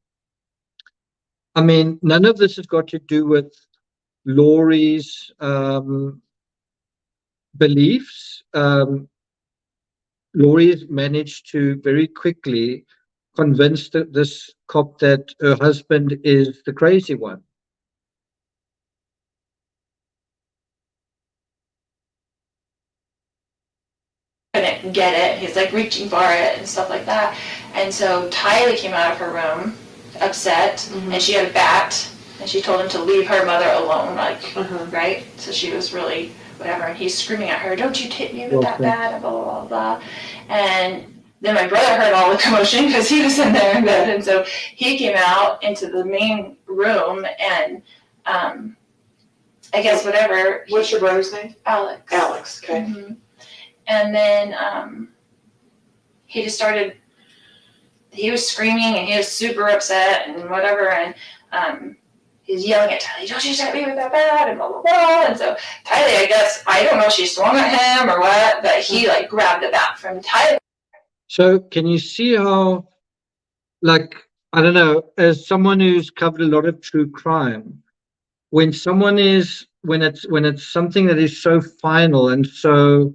I mean, none of this has got to do with Laurie's beliefs. Laurie's managed to very quickly convince this cop that her husband is the crazy one. Couldn't get it. He's like reaching for it and stuff like that. And so Tylee came out of her room upset, and she had a bat, and she told him to leave her mother alone, like, right? So she was really whatever, and he's screaming at her, "Don't you hit me with that bat," and blah, blah, blah, blah. And then my brother heard all the commotion because he was in there in bed, and so he came out into the main room, and I guess whatever. What's your brother's name? Alex. Alex, okay. And then he just started, he was screaming and he was super upset and whatever, and he's yelling at Tylee, "Don't you hit me with that bat," and blah, blah, blah. And so Tylee, I guess, I don't know if she swung at him or what, but he like grabbed the bat from Tylee. So can you see how, like, I don't know, as someone who's covered a lot of true crime, when it's something that is so final and so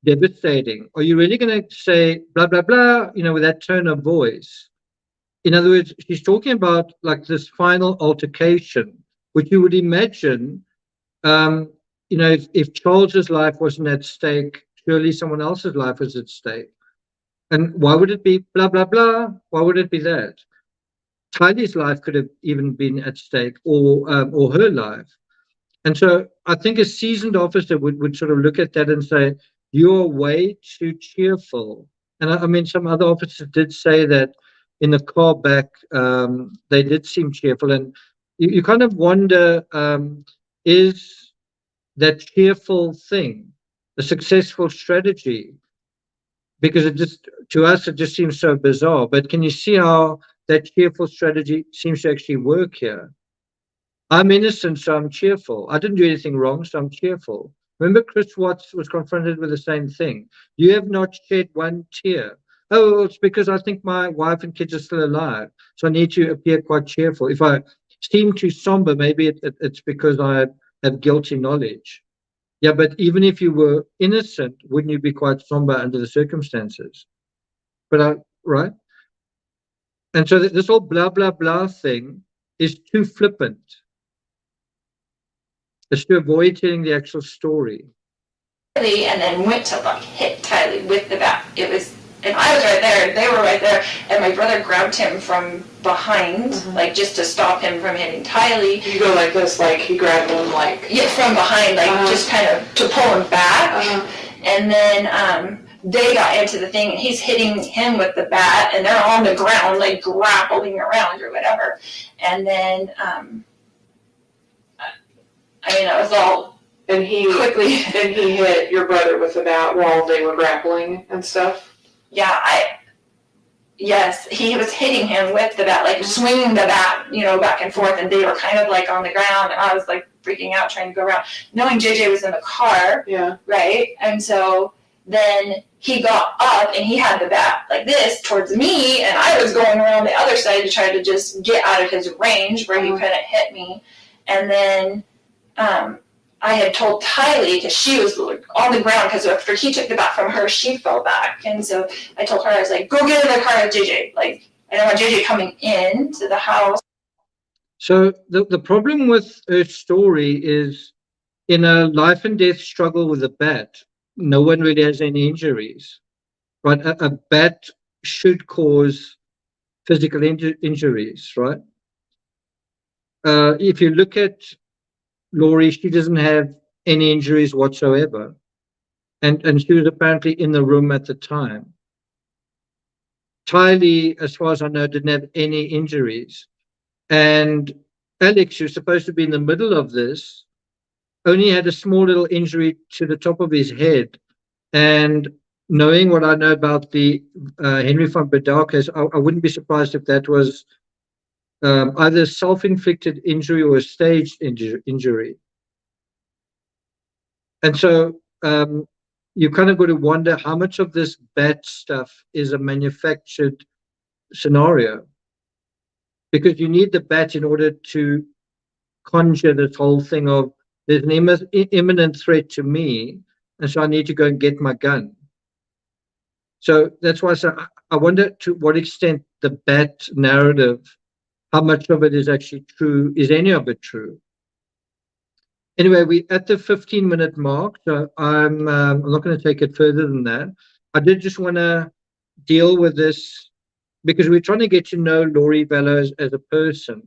devastating, are you really going to say blah blah blah, with that tone of voice? In other words, she's talking about like this final altercation, which you would imagine, if Charles's life wasn't at stake, surely someone else's life was at stake. And why would it be blah blah blah? Why would it be that? Tylee's life could have even been at stake, or her life. And so I think a seasoned officer would sort of look at that and say, "You're way too cheerful." And I mean, some other officers did say that in the car back, they did seem cheerful. And you kind of wonder, is that cheerful thing a successful strategy? Because to us, it just seems so bizarre. But can you see how that cheerful strategy seems to actually work here? I'm innocent, so I'm cheerful. I didn't do anything wrong, so I'm cheerful. Remember, Chris Watts was confronted with the same thing. You have not shed one tear. Oh, well, it's because I think my wife and kids are still alive, so I need to appear quite cheerful. If I seem too somber, maybe it's because I have guilty knowledge. Yeah, but even if you were innocent, wouldn't you be quite somber under the circumstances? Right? And so this whole blah, blah, blah thing is too flippant. It's to avoid telling the actual story. And then went to like hit Tylee with the bat. And I was right there, they were right there, and my brother grabbed him from behind, like just to stop him from hitting Tylee. You go like this, like he grabbed him like... Yeah, from behind, like just kind of to pull him back. And then they got into the thing, and he's hitting him with the bat, and they're on the ground, like grappling around or whatever. And then, it was all and he quickly. And he hit your brother with the bat while they were grappling and stuff? Yes, he was hitting him with the bat, like swinging the bat, back and forth, and they were kind of like on the ground, and I was like freaking out trying to go around, knowing JJ was in the car, right? And so then he got up and he had the bat like this towards me, and I was going around the other side to try to just get out of his range where he couldn't hit me. And then I had told Tylee, because she was on the ground, because after he took the bat from her, she fell back. And so I told her, I was like, "Go get in the car with JJ. Like, I don't want JJ coming in to the house." So the problem with her story is, in a life and death struggle with a bat, no one really has any injuries, right? A bat should cause physical injuries, right? If you look at Laurie, she doesn't have any injuries whatsoever. And she was apparently in the room at the time. Tylee, as far as I know, didn't have any injuries. And Alex, who's supposed to be in the middle of this, only had a small little injury to the top of his head. And knowing what I know about the Henry van Bedell case, I wouldn't be surprised if that was either self-inflicted injury or a staged injury. And so you kind of got to wonder how much of this bat stuff is a manufactured scenario, because you need the bat in order to conjure this whole thing of there's an imminent threat to me, and so I need to go and get my gun. So that's why I say I wonder to what extent the bat narrative, how much of it is actually true, is any of it true? Anyway, we at the 15-minute mark, so I'm not going to take it further than that. I did just want to deal with this because we're trying to get to know Laurie VALLOW as a person,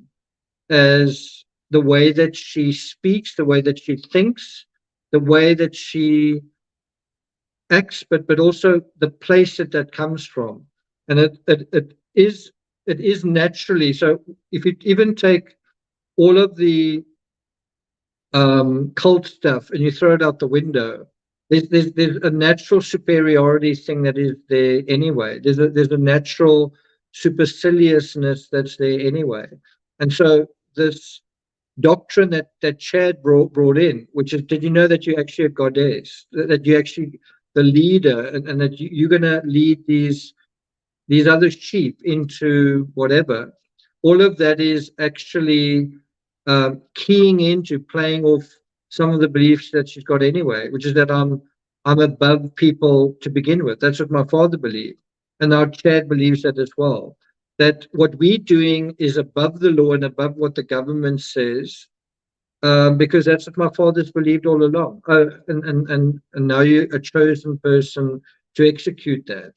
as the way that she speaks, the way that she thinks, the way that she acts, but also the place that comes from. And it is naturally. So if you even take all of the cult stuff and you throw it out the window, there's a natural superiority thing that is there anyway. There's a natural superciliousness that's there anyway. And so this doctrine that Chad brought in, which is, did you know that you're actually a goddess, that you actually the leader, and that you're going to lead these other sheep into whatever? All of that is actually keying into playing off some of the beliefs that she's got anyway, which is that I'm above people to begin with. That's what my father believed, and now Chad believes that as well. That what we're doing is above the law and above what the government says, because that's what my father's believed all along. And now you're a chosen person to execute that,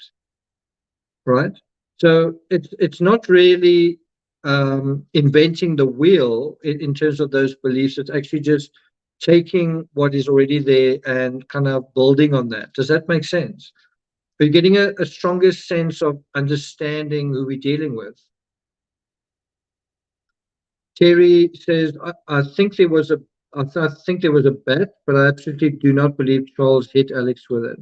right? So it's not really inventing the wheel in terms of those beliefs. It's actually just taking what is already there and kind of building on that. Does that make sense? We're getting a stronger sense of understanding who we're dealing with. Terry says, I think there was a bet, but I absolutely do not believe Charles hit Alex with it.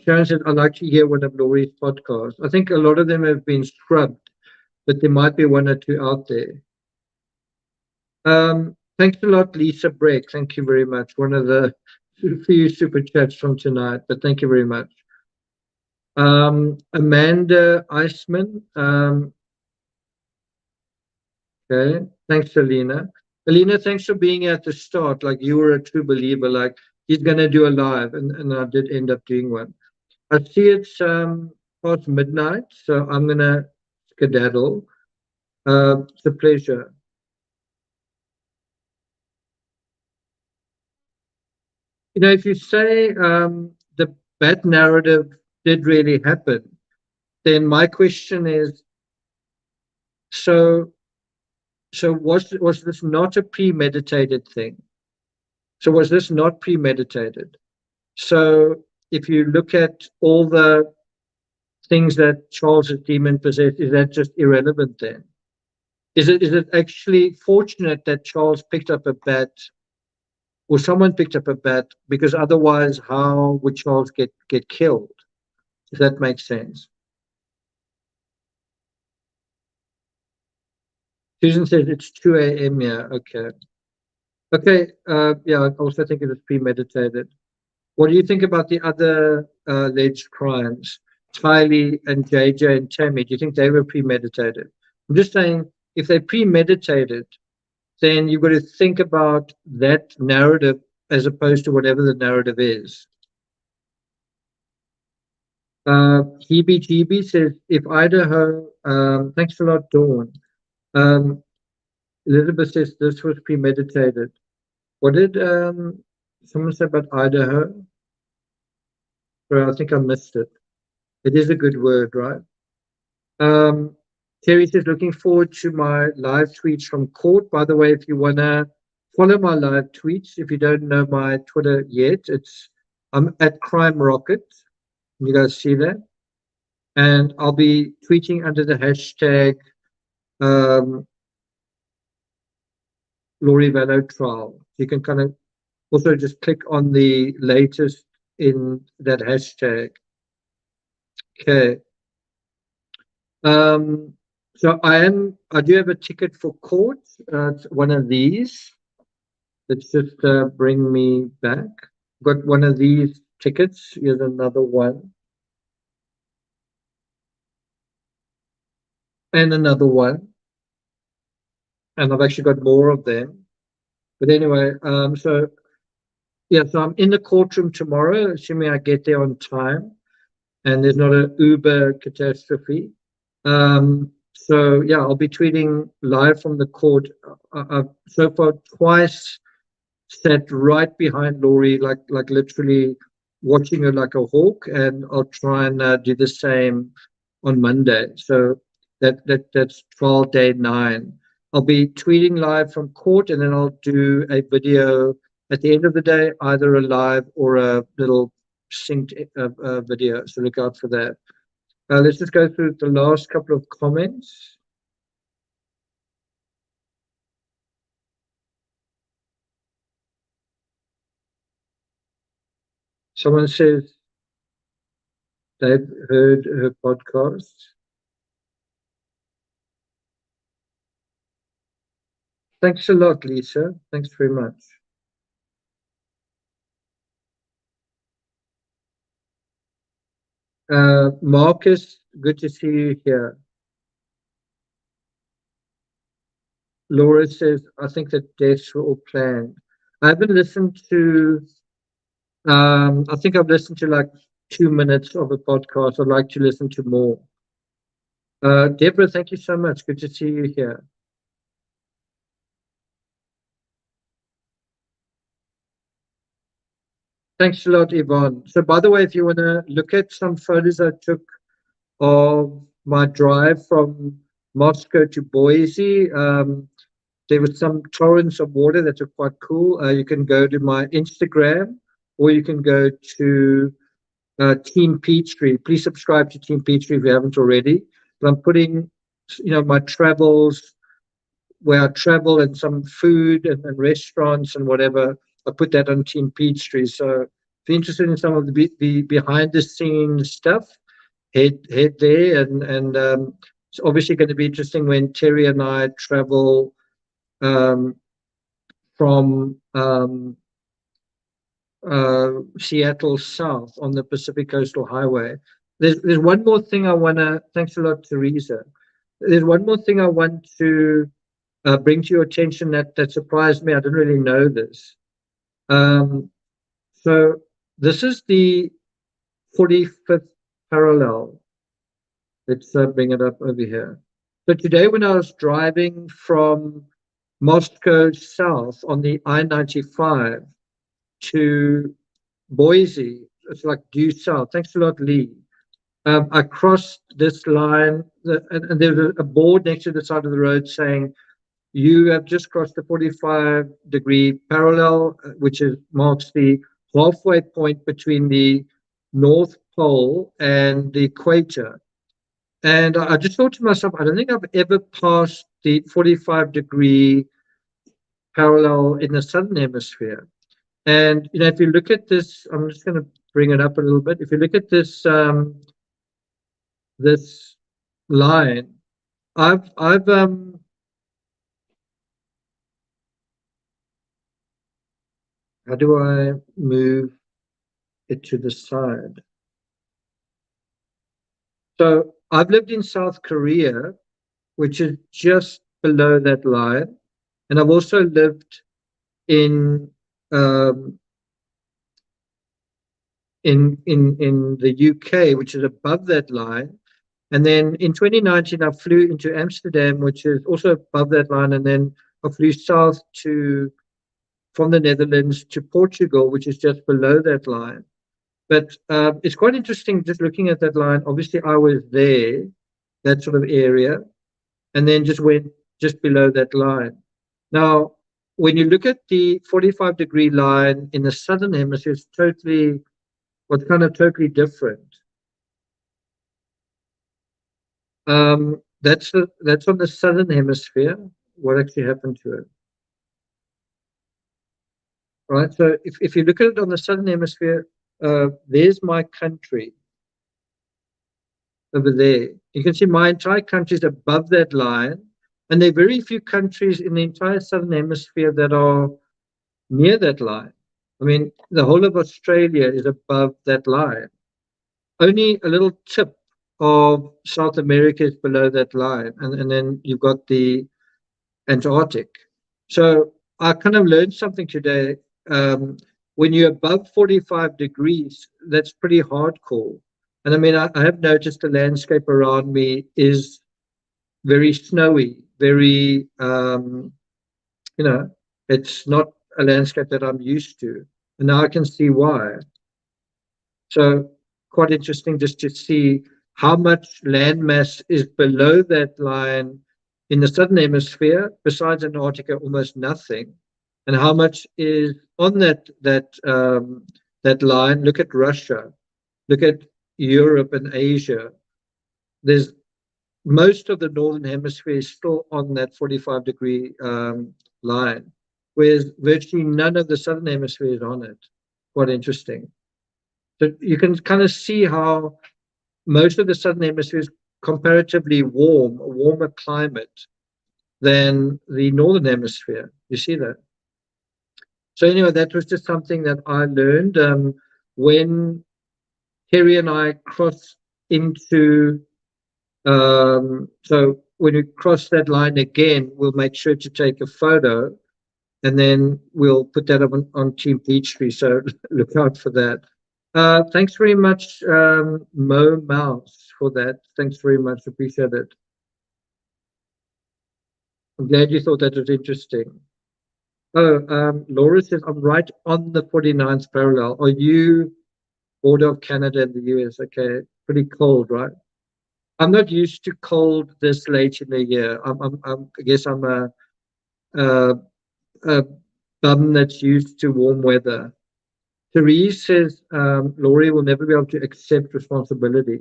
Sharon said, I'd like to hear one of Laurie's podcasts. I think a lot of them have been scrubbed, but there might be one or two out there. Thanks a lot, Lisa Breck. Thank you very much. One of the few super chats from tonight, but thank you very much. Amanda Eisman. Okay, thanks, Alina. Alina, thanks for being here at the start. Like, you were a true believer. Like, he's going to do a live, and I did end up doing one. I see it's past midnight, so I'm going to skedaddle. It's a pleasure. You know, if you say the bad narrative did really happen, then my question is, so was this not a premeditated thing? So was this not premeditated? So if you look at all the things that Charles's demon possessed, is that just irrelevant then? Is it actually fortunate that Charles picked up a bat, or someone picked up a bat, because otherwise how would Charles get killed? If that makes sense. Susan says it's 2 a.m. Yeah, okay. Okay, yeah, I also think it was premeditated. What do you think about the other alleged crimes? Tylee and JJ and Tammy, do you think they were premeditated? I'm just saying, if they're premeditated, then you've got to think about that narrative as opposed to whatever the narrative is. Heebie says, if Idaho, thanks a lot, Dawn. Elizabeth says this was premeditated. What did someone say about Idaho? Well, I think I missed it. It is a good word, right? Terry says, looking forward to my live tweets from court. By the way, if you want to follow my live tweets. If you don't know my Twitter yet, I'm at Crime Rocket. You guys see that? And I'll be tweeting under the hashtag Laurie VALLOW trial. You can kind of also just click on the latest in that hashtag. Okay. So I do have a ticket for court. It's one of these. Let's just bring me back. Got one of these tickets. Here's another one. And another one. And I've actually got more of them. But anyway, so I'm in the courtroom tomorrow, assuming I get there on time and there's not an Uber catastrophe. So yeah, I'll be tweeting live from the court. I've so far twice sat right behind Laurie, like literally watching her like a hawk, and I'll try and do the same on Monday. So that's trial day 9. I'll be tweeting live from court, and then I'll do a video at the end of the day, either a live or a little synced video. So look out for that. Let's just go through the last couple of comments. Someone says they've heard her podcast. Thanks a lot, Lisa. Thanks very much. Marcus, good to see you here. Laura says, I think that deaths were all planned. I haven't listened to, I think I've listened to like 2 minutes of a podcast. I'd like to listen to more. Deborah, thank you so much. Good to see you here. Thanks a lot, Yvonne. So by the way, if you want to look at some photos I took of my drive from Moscow to Boise, there was some torrents of water that are quite cool. You can go to my Instagram, or you can go to Team Peachtree. Please subscribe to Team Peachtree if you haven't already. But I'm putting, my travels, where I travel, and some food and restaurants and whatever. I put that on Team Peachtree. So if you're interested in some of the behind the scenes stuff, head there. And it's obviously going to be interesting when Terry and I travel from Seattle south on the Pacific Coastal Highway. There's one more thing I want to, thanks a lot, Teresa. There's one more thing I want to bring to your attention that surprised me. I didn't really know this. So this is the 45th parallel. Let's bring it up over here. So today when I was driving from Moscow south on the I-95 to Boise, it's like due south. Thanks a lot, Lee. I crossed this line, and there was a board next to the side of the road saying, you have just crossed the 45-degree parallel, which marks the halfway point between the North Pole and the equator. And I just thought to myself, I don't think I've ever passed the 45-degree parallel in the Southern Hemisphere. And, if you look at this, I'm just going to bring it up a little bit. If you look at this, this line, I've how do I move it to the side? So I've lived in South Korea, which is just below that line. And I've also lived in the UK, which is above that line. And then in 2019, I flew into Amsterdam, which is also above that line. And then I flew south from the Netherlands to Portugal, which is just below that line. But it's quite interesting just looking at that line. Obviously, I was there, that sort of area, and then just went just below that line. Now, when you look at the 45-degree line in the southern hemisphere, it's totally, what's kind of totally different. That's on the southern hemisphere. What actually happened to it? Right. So if you look at it on the southern hemisphere, there's my country over there. You can see my entire country is above that line, and there are very few countries in the entire southern hemisphere that are near that line. I mean, the whole of Australia is above that line. Only a little tip of South America is below that line, and then you've got the Antarctic. So I kind of learned something today. When you're above 45 degrees, that's pretty hardcore. And I mean, I have noticed the landscape around me is very snowy, very, it's not a landscape that I'm used to. And now I can see why. So quite interesting just to see how much landmass is below that line in the southern hemisphere, besides Antarctica, almost nothing. And how much is on that line? Look at Russia, look at Europe and Asia. There's most of the northern hemisphere is still on that 45-degree line, whereas virtually none of the southern hemisphere is on it. Quite interesting. So you can kind of see how most of the southern hemisphere is comparatively warm, a warmer climate than the northern hemisphere. You see that? So anyway, that was just something that I learned when Terry and I crossed into, so when we cross that line again, we'll make sure to take a photo, and then we'll put that up on Team Peachtree, so look out for that. Thanks very much, Mo Mouse, for that. Thanks very much. Appreciate it. I'm glad you thought that was interesting. Oh, Laura says, I'm right on the 49th parallel. Are you border of Canada and the US? Okay, pretty cold, right? I'm not used to cold this late in the year. I guess I'm a bum that's used to warm weather. Therese says, Laurie will never be able to accept responsibility.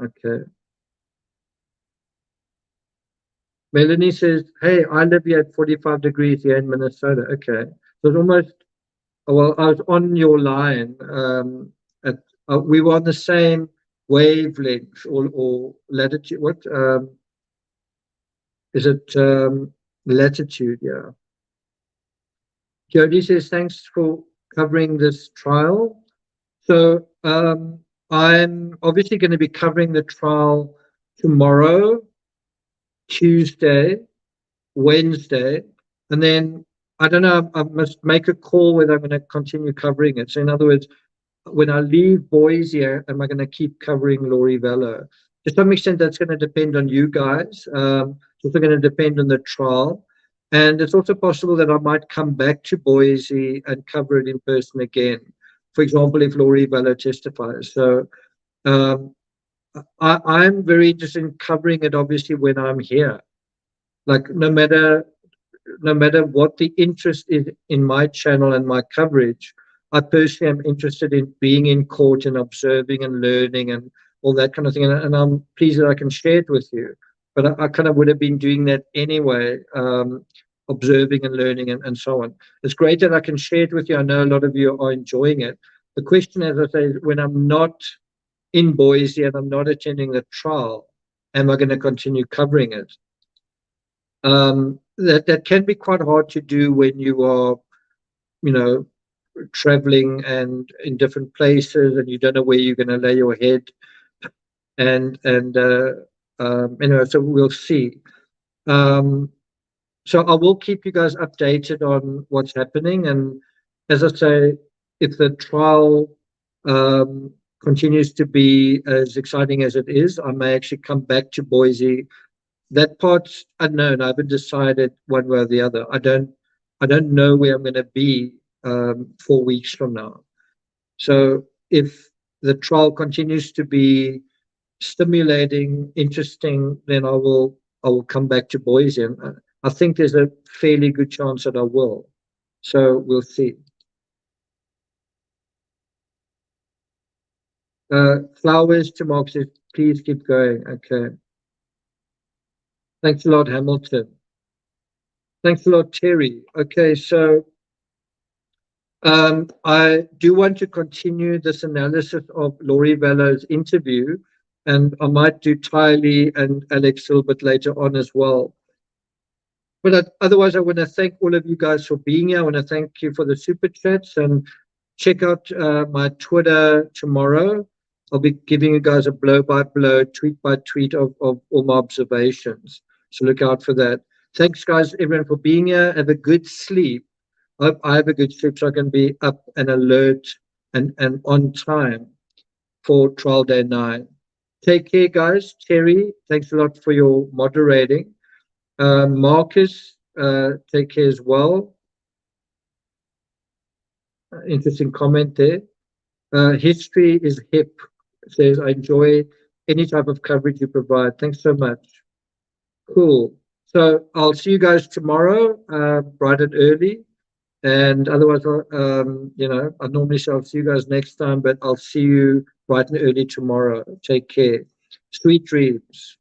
Okay. Melanie says, hey, I live here at 45 degrees here in Minnesota. Okay. So it's almost, well, I was on your line. We were on the same wavelength or latitude. What is it? Latitude, yeah. Jody says, thanks for covering this trial. So I'm obviously going to be covering the trial tomorrow, Tuesday, Wednesday, and then I don't know, I must make a call whether I'm going to continue covering it. So in other words, when I leave Boise, am I going to keep covering Laurie VALLOW? To some extent, that's going to depend on you guys. It's also going to depend on the trial. And it's also possible that I might come back to Boise and cover it in person again. For example, if Laurie VALLOW testifies. So I'm very interested in covering it, obviously, when I'm here. Like, no matter what the interest is in my channel and my coverage, I personally am interested in being in court and observing and learning and all that kind of thing. And I'm pleased that I can share it with you. But I kind of would have been doing that anyway, observing and learning and so on. It's great that I can share it with you. I know a lot of you are enjoying it. The question, as I say, is when I'm not in Boise and I'm not attending the trial, am I going to continue covering it? That can be quite hard to do when you are, traveling and in different places and you don't know where you're going to lay your head. And so we'll see. So I will keep you guys updated on what's happening. And as I say, if the trial continues to be as exciting as it is, I may actually come back to Boise. That part's unknown. I haven't decided one way or the other. I don't know where I'm going to be 4 weeks from now. So if the trial continues to be stimulating, interesting, then I will come back to Boise. And I think there's a fairly good chance that I will. So we'll see. Flowers to Mark says, please keep going. Okay. Thanks a lot, Hamilton. Thanks a lot, Terry. Okay, so I do want to continue this analysis of Laurie VALLOW's interview, and I might do Tylee and Alex a little bit later on as well. But otherwise, I want to thank all of you guys for being here. I want to thank you for the super chats, and check out my Twitter tomorrow. I'll be giving you guys a blow-by-blow, tweet-by-tweet of all my observations. So look out for that. Thanks, guys, everyone, for being here. Have a good sleep. I hope I have a good sleep so I can be up and alert and on time for trial day 9. Take care, guys. Terry, thanks a lot for your moderating. Marcus, take care as well. Interesting comment there. History is hip. Says, I enjoy any type of coverage you provide. Thanks so much. Cool. So I'll see you guys tomorrow, bright and early. And otherwise, you know, I normally say I'll see you guys next time, but I'll see you bright and early tomorrow. Take care. Sweet dreams.